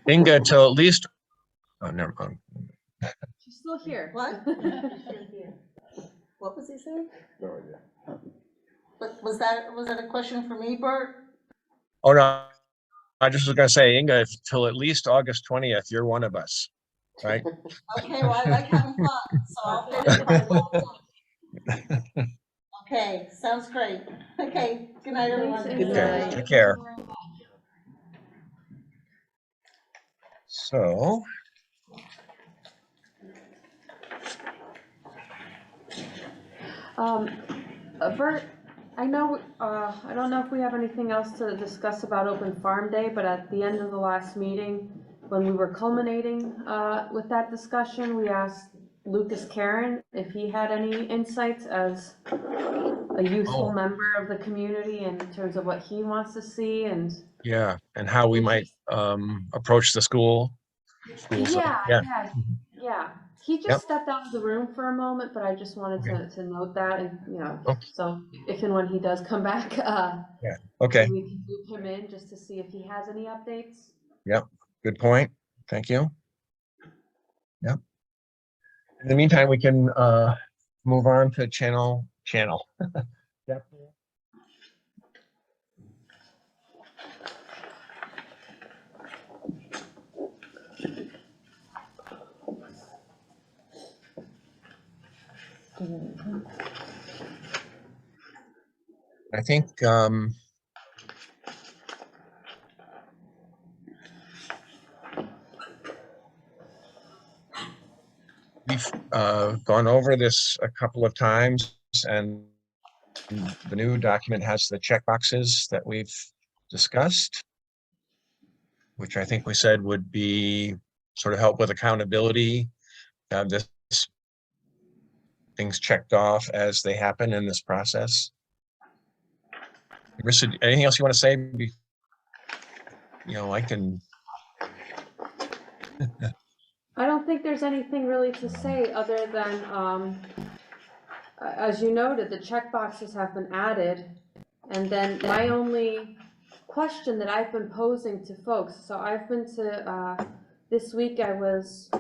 Inga, till at least. Oh, never mind. She's still here. What? What was he saying? No idea. Was that a question for me, Bert? Oh no, I just was gonna say, Inga, till at least August 20th, you're one of us. right? Okay, well, I like having fun, so I'll fit in my little time. Okay, sounds great. Okay, good night, everyone. Thanks, Good Amy. Okay, night. take care. So. Bert, I know, I don't know if we have anything else to discuss about Open Farm Day, but at the end of the last meeting, when we were culminating, with that discussion, we asked Lucas Karen if he had any insights as a youthful Oh. member of the community in terms of what he wants to see and. Yeah, and how we might approach the schools. Yeah, Yeah. yeah. He Yep. just stepped out of the room for a moment, but I just wanted Okay. to note that and, Oh. so if and when he does come back, Yeah, okay, we can loop him in just to see if he has any updates. yep, good point, thank you. Yep. In the meantime, we can move on to channel. Yep. I think we've gone over this a couple of times, and the new document has the check boxes that we've discussed, which I think we said would be sort of help with accountability, have this things checked off as they happen in this process. Marissa, anything else you want to say? I can. I don't think there's anything really to say other than, as you noted, the check boxes have been added. And then my only question that I've been posing to folks, so I've been to, this week I was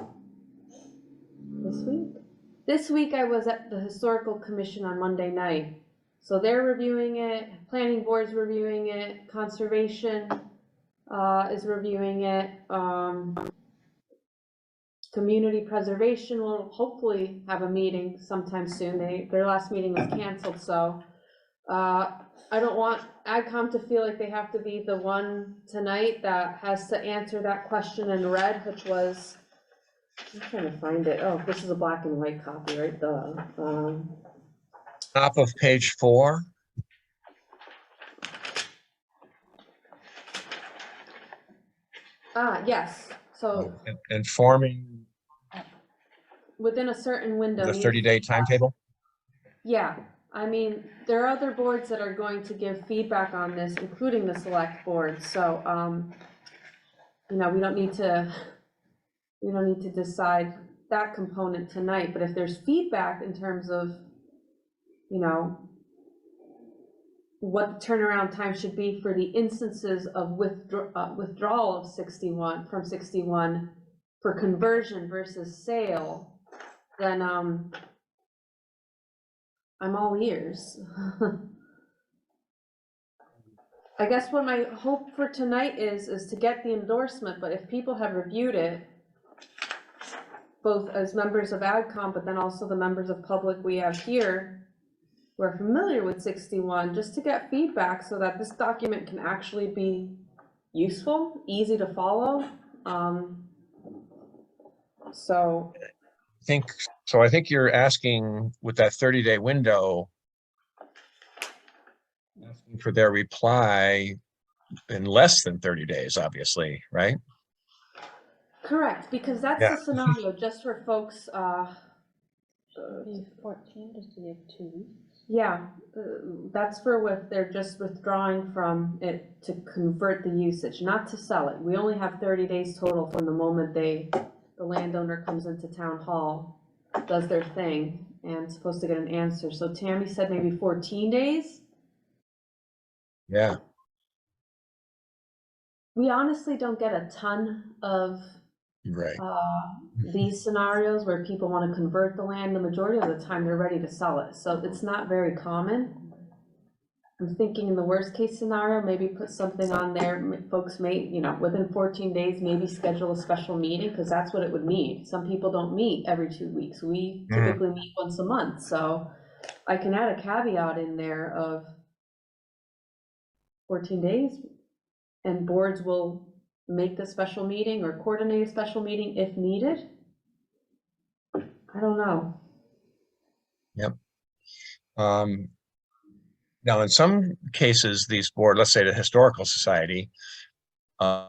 at the Historical Commission on Monday night. So they're reviewing it, Planning Board's reviewing it, Conservation is reviewing it, Community Preservation will hopefully have a meeting sometime soon. Their last meeting was canceled, so I don't want AgCom to feel like they have to be the one tonight that has to answer that question in red, which was, I'm trying to find it. Oh, this is a black and white copy, right? Top of page 4. Yes, so Informing within a certain window. the 30-day timetable. Yeah, I mean, there are other boards that are going to give feedback on this, including the select board, so, we don't need to decide that component tonight, but if there's feedback in terms of, what the turnaround time should be for the instances of withdrawal of 61 from 61 for conversion versus sale, then, I'm all ears. I guess what my hope for tonight is to get the endorsement, but if people have reviewed it, both as members of AgCom, but then also the members of public we have here, who are familiar with 61, just to get feedback so that this document can actually be useful, easy to follow. I think you're asking with that 30-day window, asking for their reply in less than 30 days, obviously, right? Correct, because that's Yeah. the scenario, just for folks, 14, just to give 2 weeks. yeah, that's for if they're just withdrawing from it to convert the usage, not to sell it. We only have 30 days total from the moment the landowner comes into town hall, does their thing, and supposed to get an answer. So Tammy said maybe 14 days? Yeah. We honestly don't get a ton of Right. these scenarios where people want to convert the land. The majority of the time they're ready to sell it, so it's not very common. I'm thinking in the worst case scenario, maybe put something on there, folks may, you know, within 14 days, maybe schedule a special meeting, because that's what it would need. Some people don't meet every 2 weeks. We Mhm. typically meet once a month, so I can add a caveat in there of 14 days, and boards will make the special meeting or coordinate a special meeting if needed. I don't know. Now, in some cases, these board, let's say the Historical Society, they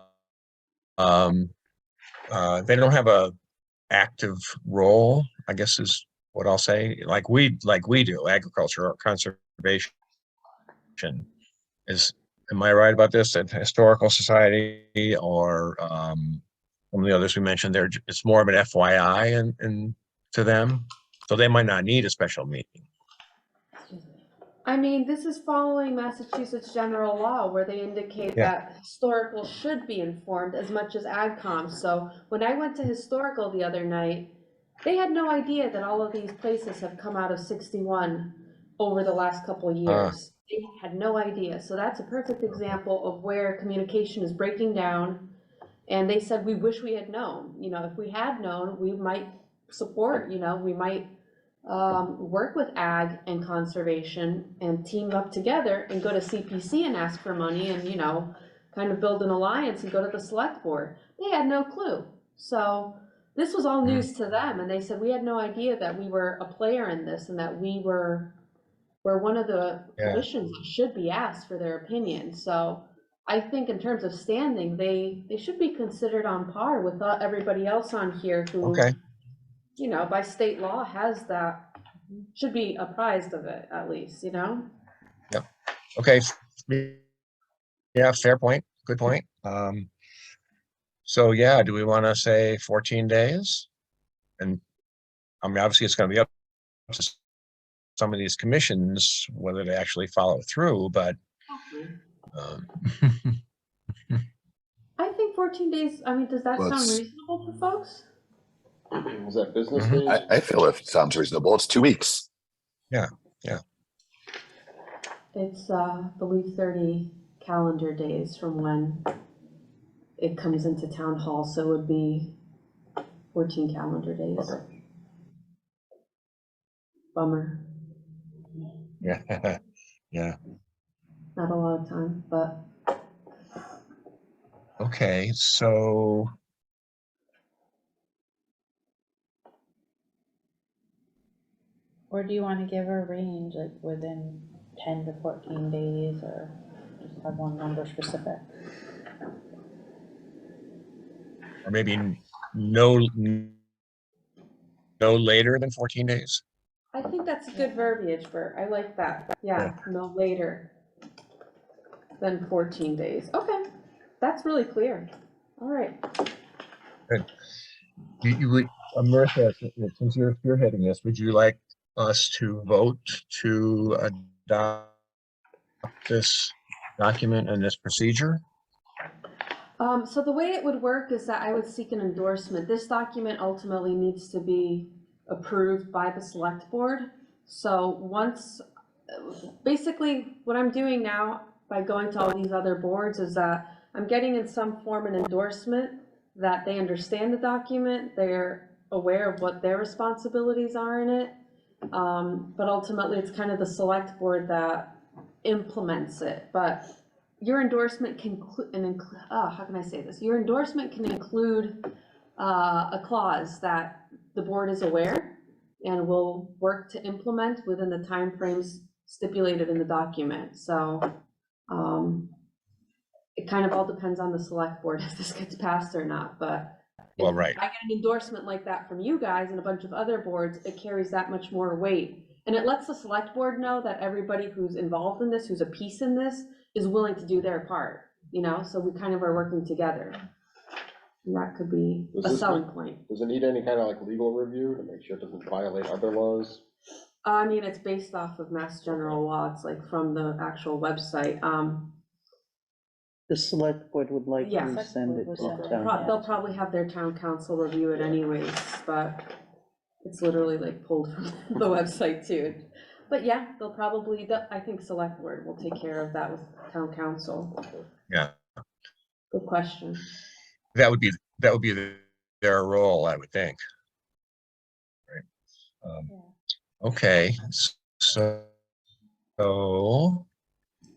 don't have a active role, I guess is what I'll say, like we do, agriculture or conservation. Am I right about this? That Historical Society or some of the others we mentioned there, it's more of an FYI and to them, so they might not need a special meeting. I mean, this is following Massachusetts general law where they indicate Yeah. that historical should be informed as much as AgCom. So when I went to historical the other night, they had no idea that all of these places have come out of 61 over the last couple of years. They had no idea. So that's a perfect example of where communication is breaking down. And they said, we wish we had known. You know, if we had known, we might support, you know, we might work with ag and conservation and team up together and go to CPC and ask for money and, you know, kind of build an alliance and go to the select board. They had no clue. So this was all news to them. And they said, we had no idea that we were a player in this and that we were one of the commissions that should be asked for their opinion. So I think in terms of standing, they should be considered on par with everybody else on here who, Okay. you know, by state law has that, should be apprised of it at least, you know? Yep. Okay. Yeah, fair point. Good point. So yeah, do we want to say 14 days? And I mean, obviously it's going to be up to some of these commissions, whether they actually follow through, but I think 14 days, I mean, does that Well, sound it's- reasonable for folks? Is that business Mhm. days? I feel it sounds reasonable. It's 2 weeks. It's, I believe 30 calendar days from when it comes into town hall, so it would be 14 calendar days. Okay. Bummer, yeah, yeah. not a lot of time, but Okay, so Or do you want to give a range, like within 10 to 14 days, or just have one number specific? or maybe no later than 14 days. I think that's good verbiage, Bert. I like that. Yeah, no later than 14 days. Okay, that's really clear. All right. Marissa, since you're spearheading this, would you like us to vote to adopt this document and this procedure? So the way it would work is that I would seek an endorsement. This document ultimately needs to be approved by the select board. So once, basically what I'm doing now by going to all these other boards is that I'm getting in some form an endorsement that they understand the document, they're aware of what their responsibilities are in it. But ultimately it's kind of the select board that implements it. But your endorsement can how can I say this? Your endorsement can include a clause that the board is aware and will work to implement within the timeframes stipulated in the document. So it kind of all depends on the select board if this gets passed or not, but Well, if right. I get an endorsement like that from you guys and a bunch of other boards, it carries that much more weight. And it lets the select board know that everybody who's involved in this, who's a piece in this, is willing to do their part, you know, so we kind of are working together. And that could be a selling point. Does it need any kind of like legal review to make sure it doesn't violate other laws? I mean, it's based off of Mass General Law, it's like from the actual website. The select board would likely Yeah. send it to Okay. town. They'll probably have their town council review it anyways, but it's literally like pulled from the website too. But yeah, I think select board will take care of that with town council. Yeah, Good question. that would be their role, I would think. Right. Okay, so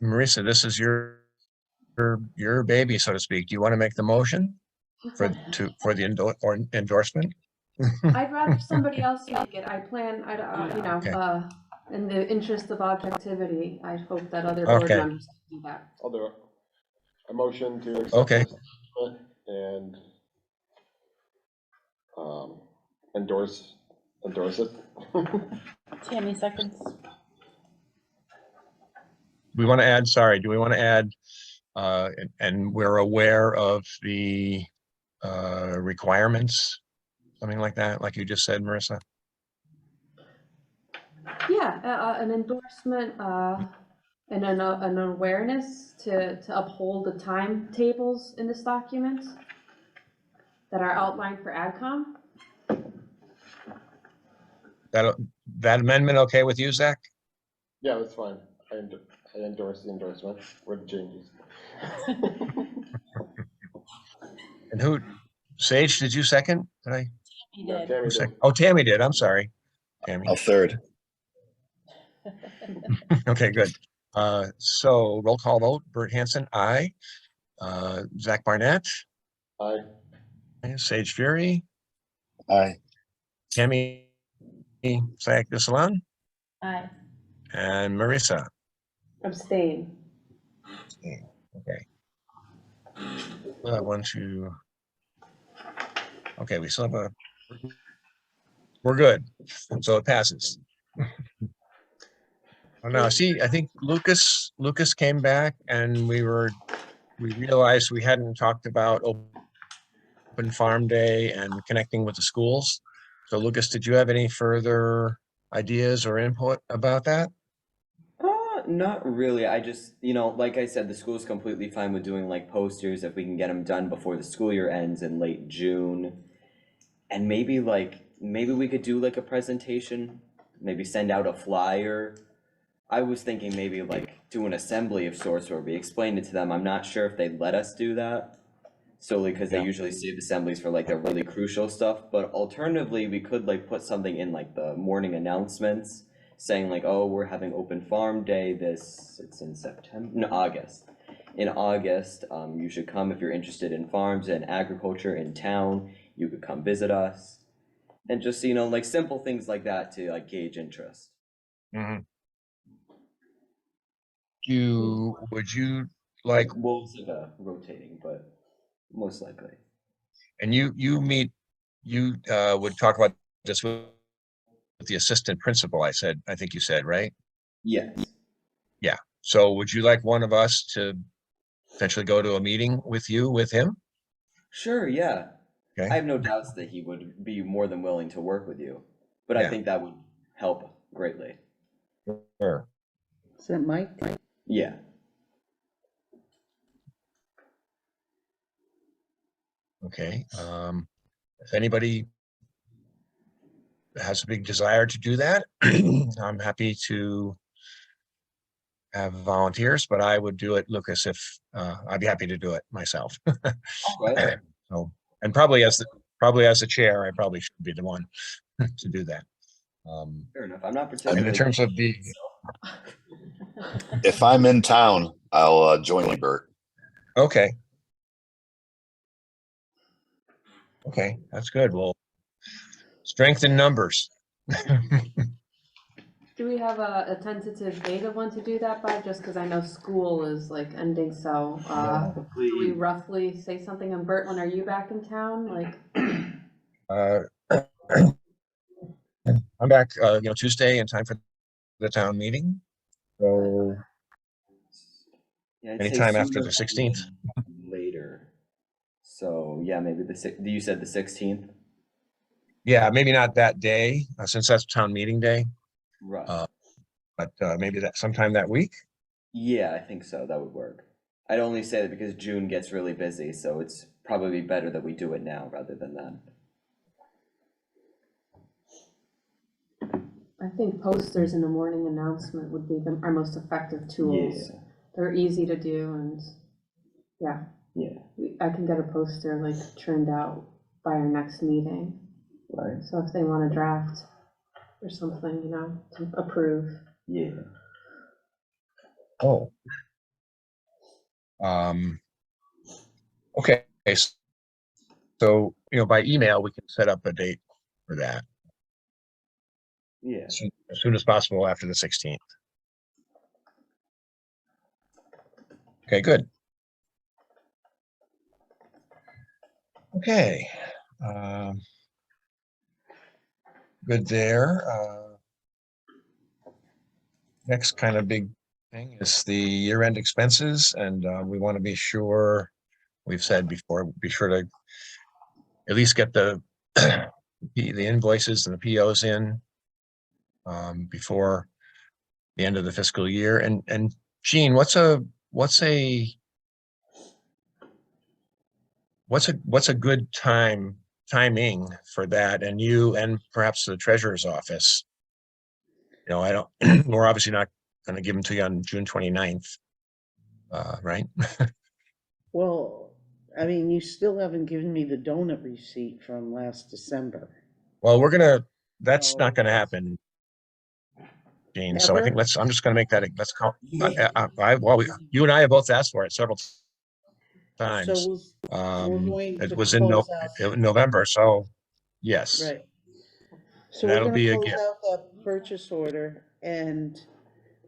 Marissa, this is your baby, so to speak. Do you want to make the motion for the endorsement? I'd rather somebody else make it. I plan, Okay. in the interest of objectivity, I hope that other board Okay. members can do that. I'll do it. A motion to accept Okay. this and endorse it. Tammy seconds. We want to add, do we want to add, and we're aware of the requirements, something like that, like you just said, Marissa? Yeah, an endorsement, and an awareness to uphold the timetables in this document that are outlined for AdCom. That amendment okay with you, Zach? Yeah, that's fine. I endorse the endorsement with the changes. And who, Sage, did you second? Did I? You Yeah, did. Tammy did. Oh, Tammy did. I'm sorry. Tammy. I'll third. Okay, good. So roll call vote, Bert Hanson, aye. Zach Barnett, Aye. Sage Fury, Aye. Tammy Sack-Bissalon, Aye. and Marissa. Abstain. Okay. One, two. Okay, we still have we're good. So it passes. Oh, now, see, I think Lucas came back and we realized we hadn't talked about Open Farm Day and connecting with the schools. So Lucas, did you have any further ideas or input about that? Not really. I just, like I said, the school's completely fine with doing like posters if we can get them done before the school year ends in late June. And maybe we could do like a presentation, maybe send out a flyer. I was thinking maybe like do an assembly of sorts where we explained it to them. I'm not sure if they'd let us do that, solely because they usually save assemblies for like the really crucial stuff. But alternatively, we could like put something in like the morning announcements saying like, oh, we're having Open Farm Day it's in August. In August, you should come if you're interested in farms and agriculture in town. You could come visit us. And just, like simple things like that to like gauge interest. Mm-hmm. Would you like, Wolves of rotating, but most likely. and you would talk about this with the assistant principal, I think you said, right? Yes. Yeah. So would you like one of us to potentially go to a meeting with him? Sure, yeah. Okay. I have no doubts that he would be more than willing to work with you, but Yeah. I think that would help greatly. Sure. Is that Mike? Yeah. Okay. If anybody has a big desire to do that, I'm happy to have volunteers, but I would do it, Lucas, if I'd be happy to do it myself. Right. So, and probably as the chair, I probably should be the one to do that. Fair enough. I'm not And particularly. in terms of the, If I'm in town, I'll join you, Bert. okay. Okay, that's good. Well, strength in numbers. Do we have a tentative date of when to do that by? Just because I know school is like ending, so, do we roughly say something? And Bert, when are you back in town? Like, I'm back, Tuesday in time for the town meeting. So Yeah, I'd say anytime after the sooner 16th. than later. So yeah, maybe you said the 16th? Yeah, maybe not that day, since that's town meeting day, Right. but maybe that sometime that week. Yeah, I think so. That would work. I'd only say that because June gets really busy, so it's probably better that we do it now rather than then. I think posters in the morning announcement would be our most effective tools. Yeah. They're easy to do and, yeah. Yeah. I can get a poster like turned out by our next meeting. Right. So if they want to draft or something, you know, to approve. Yeah. Oh. Okay, so, you know, by email, we can set up a date for that Yeah. as soon as possible after the 16th. Okay, good. Okay. Good there. Next kind of big thing is the year-end expenses, and we want to be sure, we've said before, be sure to at least get the invoices and the POs in before the end of the fiscal year. And Jean, what's a good timing for that, and you and perhaps the treasurer's office? You know, I don't, we're obviously not going to give them to you on June 29th, right? Well, I mean, you still haven't given me the donut receipt from last December. Well, that's not gonna happen, Jean, so I think Ever? I'm just gonna make that, let's call, you and I have both asked for it several times. So we're going It to was in close out, November, so yes, right. So we're that'll gonna be a close gift. out that purchase order and,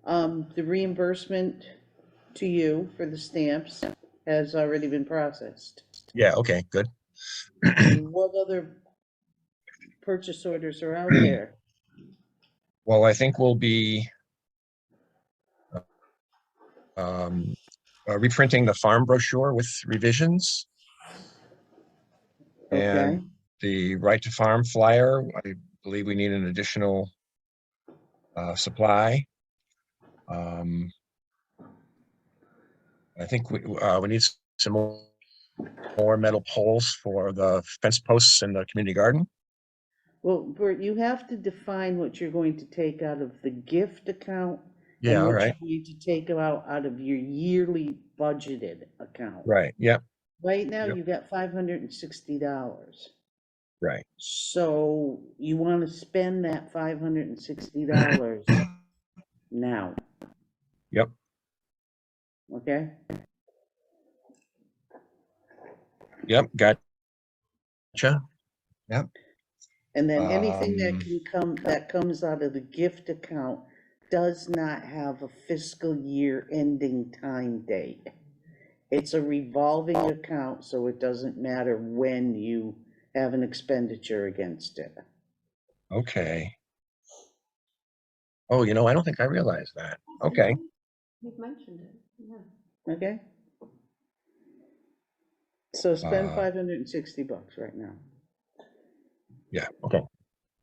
the reimbursement to you for the stamps has already been processed. Yeah, okay, good. What other purchase orders are out there? Well, I think we'll be reprinting the farm brochure with revisions. Okay, And the Right to Farm flyer, I believe we need an additional supply. I think we need some more metal poles for the fence posts in the community garden. well, Bert, you have to define what you're going to take out of the gift account. Yeah, and all what right, you need to take out of your yearly budgeted account. right, yep, Right now, Yep. you got $560. right. So you want to spend that $560 now. Yep. Okay? Yep, gotcha. And then anything Um, that comes out of the gift account does not have a fiscal year ending time date. It's a revolving account, so it doesn't matter when you have an expenditure against it. Okay. Oh, you know, I don't think I realized that. Okay, You've mentioned it, yeah. Okay? So spend Uh, $560 right now. yeah, okay,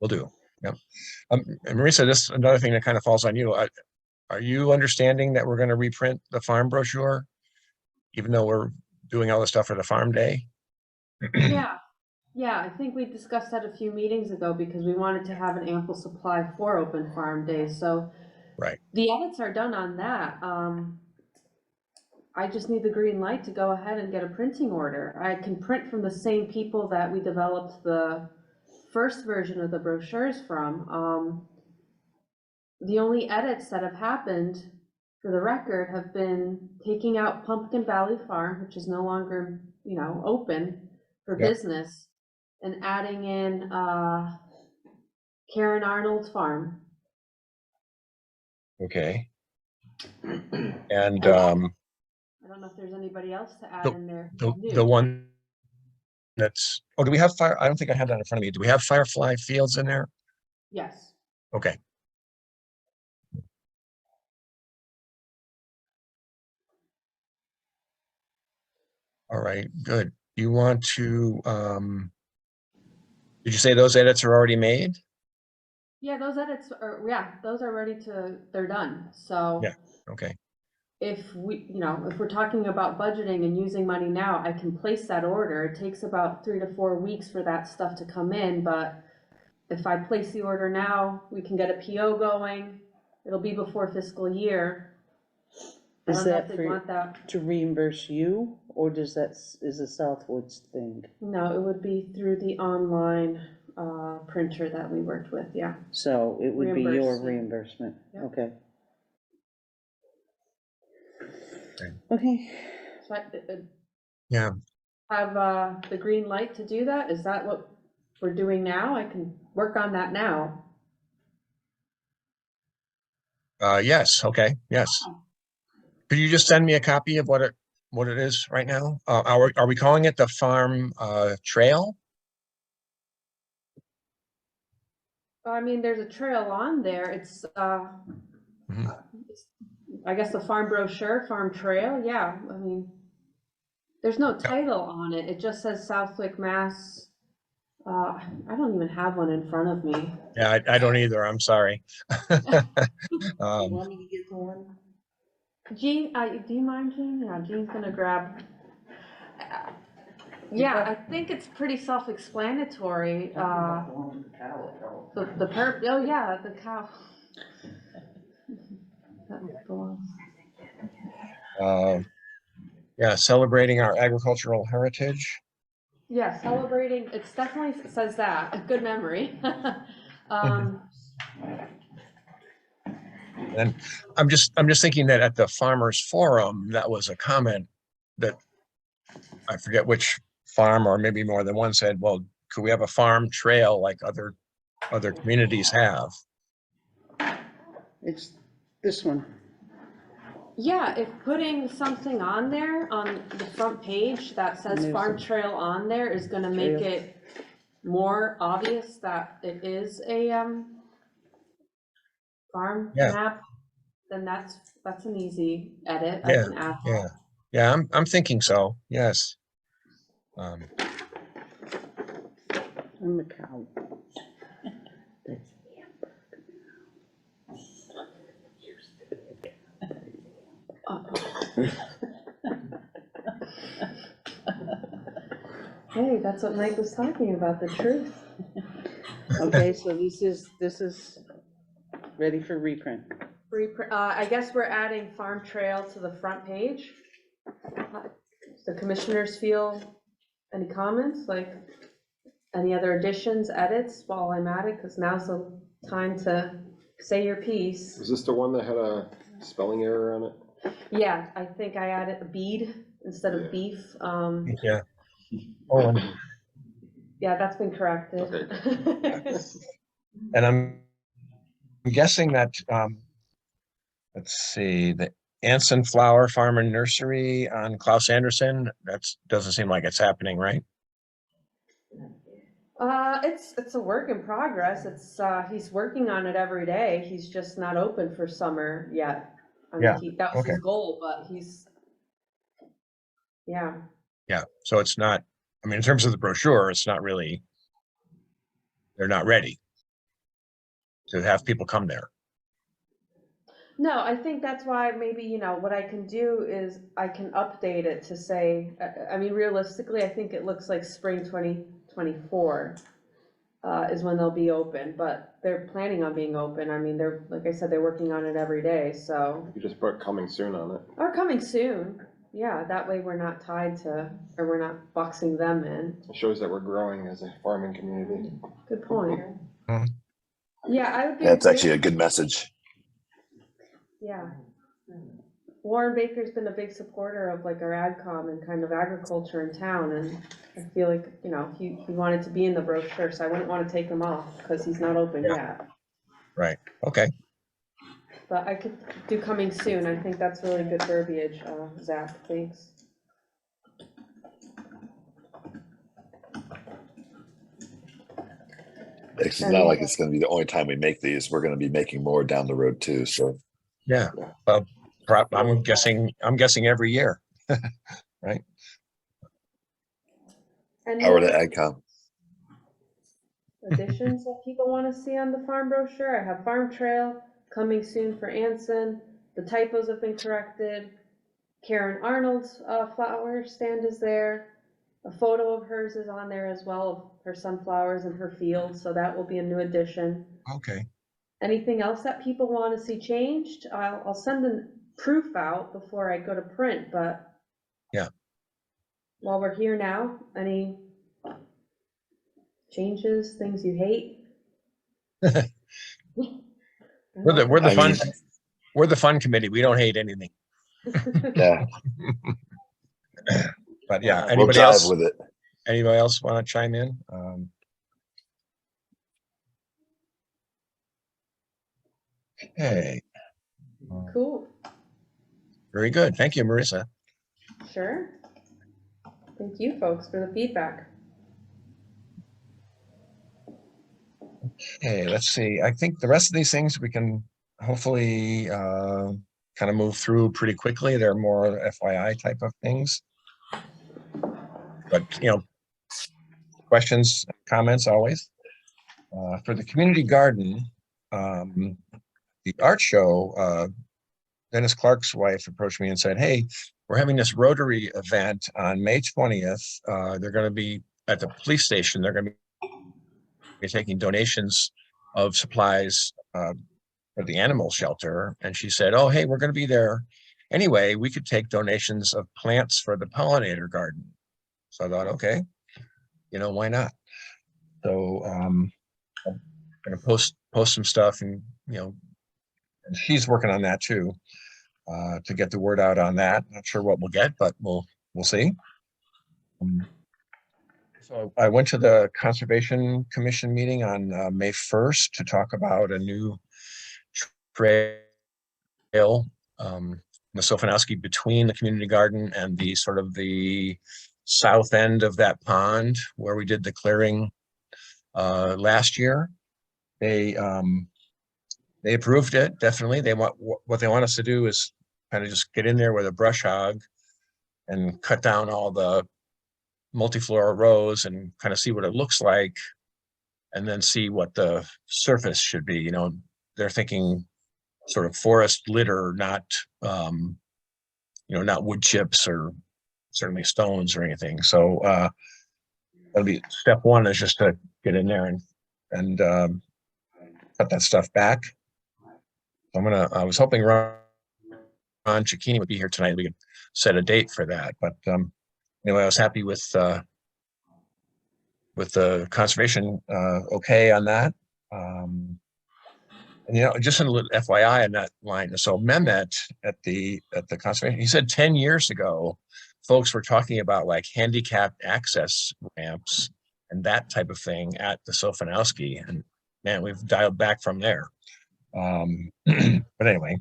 will do. Yep. And Marisa, this is another thing that kind of falls on you. Are you understanding that we're going to reprint the farm brochure, even though we're doing all the stuff for the farm day? Yeah, I think we discussed that a few meetings ago because we wanted to have an ample supply for open farm days, so. Right. The edits are done on that. I just need the green light to go ahead and get a printing order. I can print from the same people that we developed the first version of the brochures from. The only edits that have happened, for the record, have been taking out Pumpkin Valley Farm, which is no longer, you know, open for Yep. business, and adding in Karen Arnold's farm. Okay. And I don't know if there's anybody else to add in there. the new. one that's, oh, do we have fire? I don't think I have that in front of me. Do we have Firefly Fields in there? Yes. Okay. All right, good. You want to, did you say those edits are already made? Yeah, those edits are, those are ready to, they're done, so. Yeah. Okay, If we, you know, if we're talking about budgeting and using money now, I can place that order. It takes about 3 to 4 weeks for that stuff to come in, but if I place the order now, we can get a PO going. It'll be before fiscal year. I Is don't know that if they for- want that. To reimburse you, or is a Southwoods thing? No, it would be through the online printer that we worked with, yeah. So it would be your Reimburse, yeah. reimbursement, Yeah. okay. Okay. Okay, So Yeah, have the green light to do that? Is that what we're doing now? I can work on that now. yes, okay, yes. Could you just send me a copy of what it is right now? Are we calling it the farm trail? I mean, there's a trail on there. It's, Mhm. I guess the farm brochure, farm trail, yeah, I mean, there's no title on it. It just says Southwick, Mass. I don't even have one in front of me. Yeah, I don't either, I'm sorry. you Um, want me to get the one? Jean, do you mind, Jean? Yeah, Jean's gonna grab. Yeah, I think it's pretty self-explanatory. Oh yeah, the cow. That belongs. Yeah, celebrating our agricultural heritage. Yeah, celebrating, it's definitely it says that, a good memory. And I'm just thinking that at the Farmers Forum, that was a comment that I forget which farm or maybe more than one said, well, could we have a farm trail like other communities have? It's this one. Yeah, if putting something on there on the front page that says There's farm a- trail on there is gonna make Trail. it more obvious that it is a farm Yeah. map, then that's an easy edit. I Yeah, can add. yeah. Yeah, I'm thinking so, yes. I'm the cow. That's Hey, that's what Mike was talking about, the truth. Okay, so this is ready for reprint. I guess we're adding farm trail to the front page. The commissioners feel any comments, like any other additions, edits while I'm at it, because now's the time to say your piece. Is this the one that had a spelling error on it? Yeah, I think I added a bead instead of beef. Yeah. Oh, Yeah, that's been corrected. Okay. and I'm guessing that, let's see, the Anson Flower Farm and Nursery on Klaus Anderson, doesn't seem like it's happening, right? It's a work in progress. He's working on it every day. He's just not open for summer yet. I mean, Yeah, that was his okay. goal, but yeah. Yeah, so it's not, I mean, in terms of the brochure, it's not really, they're not ready to have people come there. No, I think that's why maybe, what I can do is I can update it to say, I mean, realistically, I think it looks like spring 2024 is when they'll be open, but they're planning on being open. I mean, like I said, they're working on it every day, so. You just put coming soon on it. Or coming soon. Yeah, that way we're not tied to, or we're not boxing them in. It shows that we're growing as a farming community. Good point. Mhm. Yeah, I would be. That's actually a good message. Yeah. Warren Baker's been a big supporter of like our AgCom and kind of agriculture in town, and I feel like, he wanted to be in the brochure, so I wouldn't want to take him off because he's not open yet. Right, okay. But I could do coming soon. I think that's really good verbiage, Zach, thanks. It's not like it's gonna be the only time we make these. We're gonna be making more down the road too, so. Yeah, I'm guessing every year, right? And Power to more AgCom. additions that people want to see on the farm brochure. I have farm trail coming soon for Anson. The typos have been corrected. Karen Arnold's flower stand is there. A photo of hers is on there as well, of her sunflowers and her fields, so that will be a new addition. Okay. Anything else that people want to see changed? I'll send the proof out before I go to print, but. Yeah. While we're here now, any changes, things you hate? We're the I fun, mean- we're the fun committee. We don't hate anything. Yeah, But yeah, we'll anybody jive else, with it. anybody else want to chime in? Okay, Cool, very good. Thank you, Marissa. sure. Thank you, folks, for the feedback. Okay, let's see. I think the rest of these things we can hopefully kind of move through pretty quickly. They're more FYI type of things. But, you know, questions, comments always. For the community garden, the art show, Dennis Clark's wife approached me and said, hey, we're having this Rotary event on May 20th. They're going to be at the police station. They're going to be taking donations of supplies for the animal shelter. And she said, oh, hey, we're going to be there. Anyway, we could take donations of plants for the pollinator garden. So I thought, okay, you know, why not? So I'm going to post some stuff, and, you know, and she's working on that too, to get the word out on that. Not sure what we'll get, but we'll see. So I went to the Conservation Commission meeting on May 1st to talk about a new trail, the Sofinowski, between the community garden and the sort of the south end of that pond where we did the clearing last year. They approved it, definitely. They want, what they want us to do is kind of just get in there with a brush hog and cut down all the multiflora rows and kind of see what it looks like, and then see what the surface should be. You know, they're thinking sort of forest litter, not you know, not wood chips or certainly stones or anything. So that'll be step one, is just to get in there and cut that stuff back. I was hoping Ron Cicchini would be here tonight. We could set a date for that. But anyway, I was happy with the conservation okay on that. And, you know, just a little FYI on that line. So Mehmet at the conservation, he said 10 years ago, folks were talking about like handicapped access ramps and that type of thing at the Sofinowski. And man, we've dialed back from there. But anyway,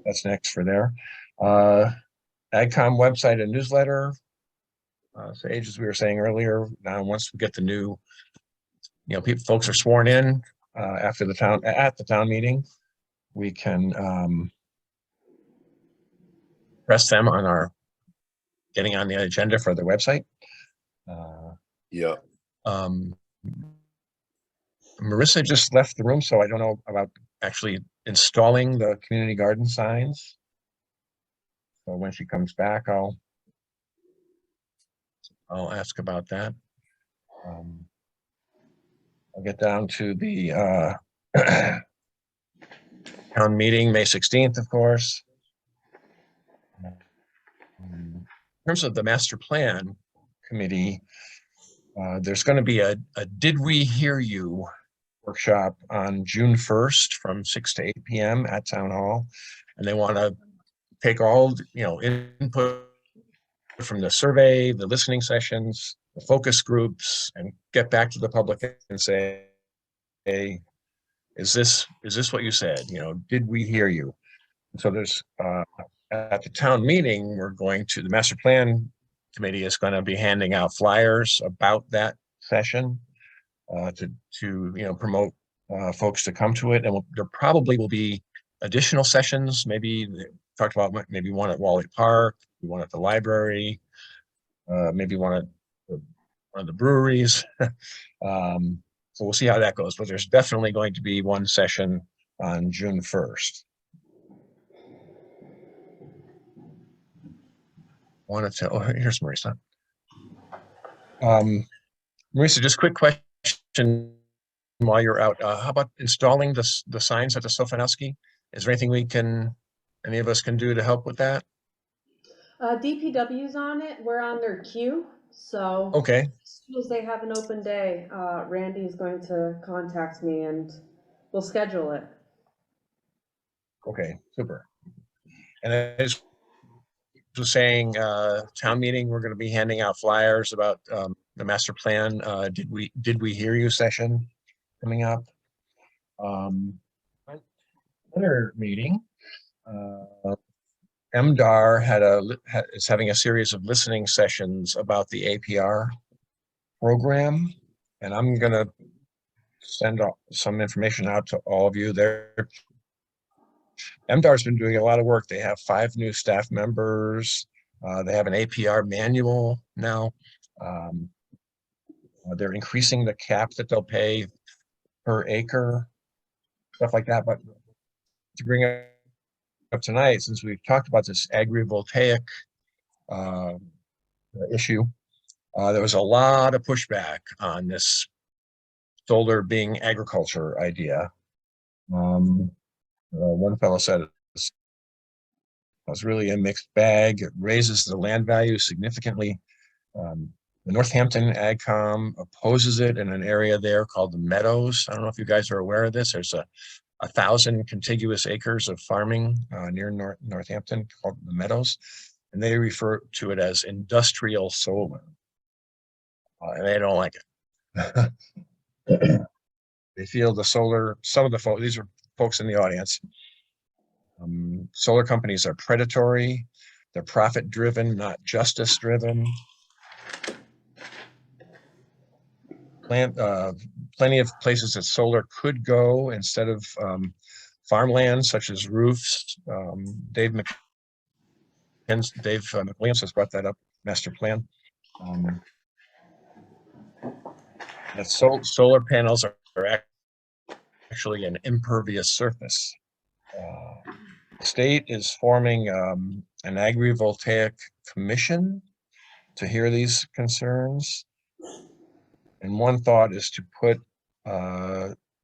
that's next for there. AgCom website and newsletter. Sage, as we were saying earlier, now once we get the new, you know, folks are sworn in after the town meeting, we can press them on our getting on the agenda for the website. Yeah. Marissa just left the room, so I don't know about actually installing the community garden signs. So when she comes back, I'll ask about that. I'll get down to the town meeting, May 16th, of course. In terms of the master plan committee, there's going to be a Did We Hear You workshop on June 1st from 6 to 8 p.m. at Town Hall. And they want to take all, you know, input from the survey, the listening sessions, the focus groups, and get back to the public and say, hey, is this what you said? You know, did we hear you? So there's at the town meeting, the master plan committee is going to be handing out flyers about that session to you know, promote folks to come to it. And there probably will be additional sessions. Maybe talked about maybe one at Wally Park, one at the library, maybe one at the breweries. So we'll see how that goes, but there's definitely going to be one session on June 1st. wanted to, oh, here's Marisa. Marisa, just quick question while you're out. How about installing the signs at the Sofinowski? Is there anything any of us can do to help with that? DPW's on it, we're on their queue, so. Okay, As soon as they have an open day, Randy is going to contact me and we'll schedule it. okay, super. And I just was saying, town meeting, we're gonna be handing out flyers about, the master plan. Did we hear you session coming up? Another meeting, MDAR is having a series of listening sessions about the APR program, and I'm gonna send some information out to all of you there. MDAR's been doing a lot of work. They have 5 new staff members. They have an APR manual now. They're increasing the cap that they'll pay per acre, stuff like that. But to bring it up tonight, since we've talked about this agrivoltaic issue, there was a lot of pushback on this solar being agriculture idea. One fellow said it's really a mixed bag. It raises the land value significantly. The Northampton AgCom opposes it in an area there called the Meadows. I don't know if you guys are aware of this. There's 1,000 contiguous acres of farming near Northampton called the Meadows, and they refer to it as industrial solar. And they don't like it. They feel some of the folks, these are folks in the audience, solar companies are predatory, they're profit driven, not justice driven. Plenty of places that solar could go instead of farmland, such as roofs. Dave McWilliams has brought that up, master plan. That solar panels are actually an impervious surface. The state is forming an agrivoltaic commission to hear these concerns. And one thought is to put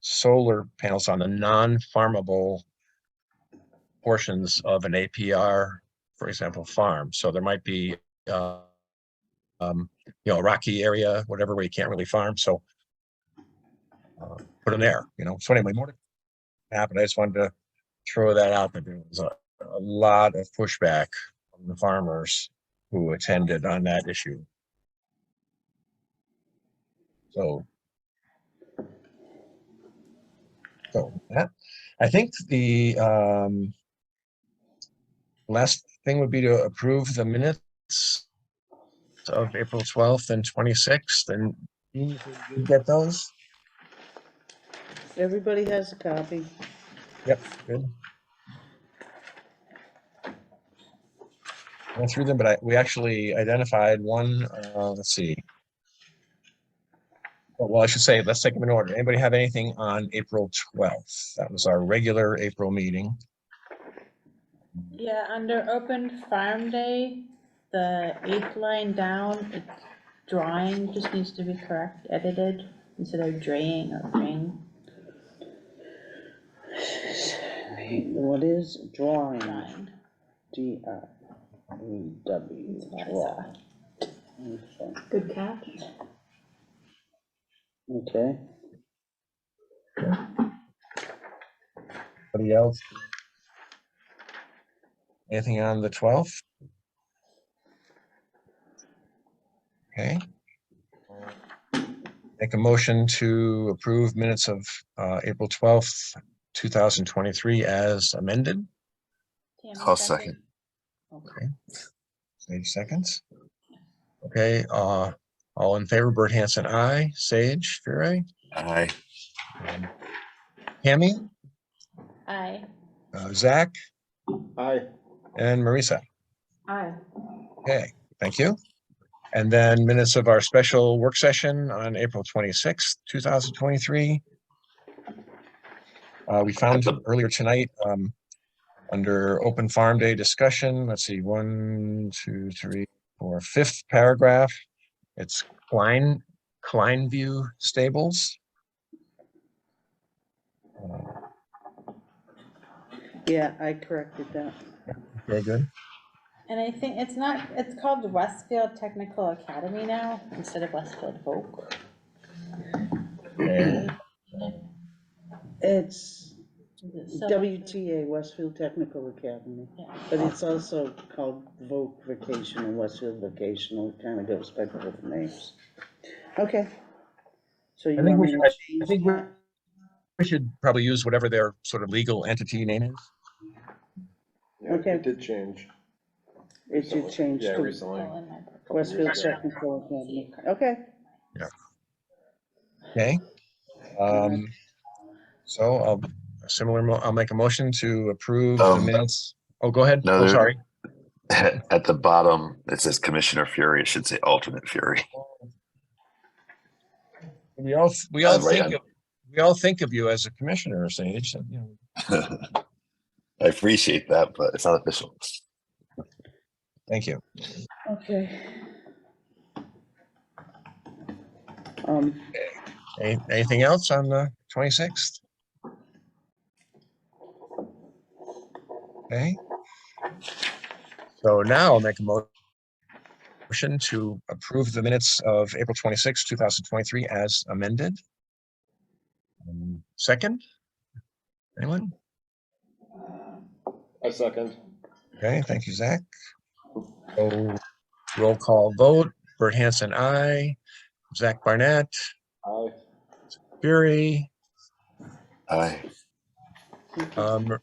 solar panels on the non-farmable portions of an APR, for example, farm. So there might be, a rocky area, whatever, where you can't really farm. So put them there, So anyway, more to happen. I just wanted to throw that out, that there was a lot of pushback from the farmers who attended on that issue. So that, I think the last thing would be to approve the minutes of April 12th and 26th, and you get those? Everybody has a copy. Yep, good. Went through them, but we actually identified one, let's see. Well, I should say, let's take them in order. Anybody have anything on April 12th? That was our regular April meeting. Yeah, under open farm day, the 8th line down, it's drawing just needs to be edited instead of draying or drain. What is drawing? Drawing. D-R-E-W, draw. Good catch. Okay. Anybody else? Anything on the 12th? Okay. Make a motion to approve minutes of April 12th, 2023 as amended. Tammy I'll second. Okay. Sage seconds. Okay, all in favor, Bert Hanson, aye. Sage, Fury? Aye. Tammy? Aye. Zach? Aye. And Marisa? Aye. Okay, thank you. And then minutes of our special work session on April 26th, 2023. We found earlier tonight, under open farm day discussion, let's see, 1, 2, 3, for fifth paragraph, it's Kleinview Stables. Yeah, I corrected that. Very good. And I think it's called Westfield Technical Academy now, instead of Westfield Voc. And It's So- WTA, Westfield Technical Academy, Yeah. but it's also called Voc Vocational, Westfield Vocational, kind of goes by both names. Okay. So you I think want we me should, to I change think that? we should probably use whatever their sort of legal entity name is. Yeah, Okay. it did change. It did change Yeah, to recently. Oh, in my book. Westfield years ago. Technical Academy. Okay. Okay. So I'll make a motion to approve the minutes. Oh, go ahead. no, Oh, there- sorry. At the bottom, it says Commissioner Fury. It should say alternate Fury. We all Right think of you as a commissioner, Sage, so, you know, I appreciate that, but it's not official. thank you. Okay. Anything else on the 26th? Okay. So now I'll make a motion to approve the minutes of April 26, 2023 as amended. Second? Anyone? I second. Okay, thank you, Zach. So roll call vote, Bert Hanson, aye. Zach Barnett, Aye. Fury, Aye.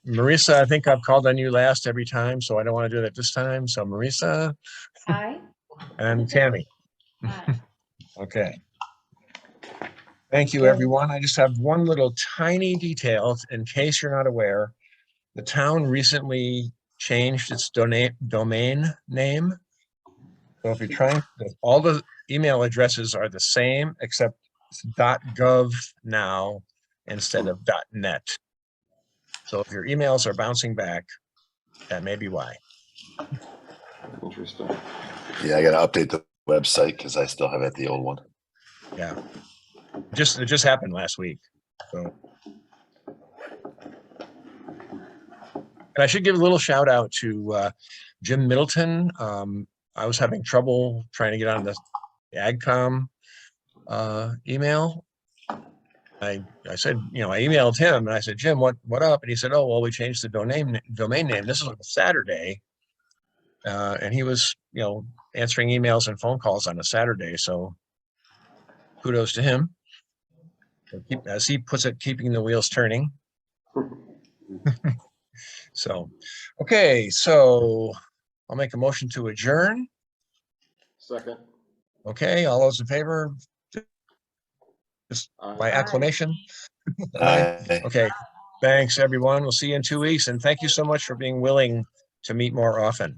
Marisa, I think I've called on you last every time, so I don't want to do that this time. So Marisa Aye. and Tammy. Aye. Okay. Thank you, everyone. I just have one little tiny detail in case you're not aware. The town recently changed its domain name. So if you're trying, all the email addresses are the same except it's .gov now instead of .net. So if your emails are bouncing back, that may be why. Interesting. Yeah, I gotta update the website because I still have it the old one. Yeah. It just happened last week. So. And I should give a little shout out to Jim Middleton. I was having trouble trying to get on the AgCom email. I said, I emailed him and I said, Jim, what up? And he said, oh, well, we changed the domain name. This is on a Saturday. And he was, answering emails and phone calls on a Saturday. So kudos to him. As he puts it, keeping the wheels turning. So, okay, so I'll make a motion to adjourn. Second. Okay, all those in favor? Just by acclamation? Aye. Okay, thanks, everyone. We'll see you in 2 weeks, and thank you so much for being willing to meet more often.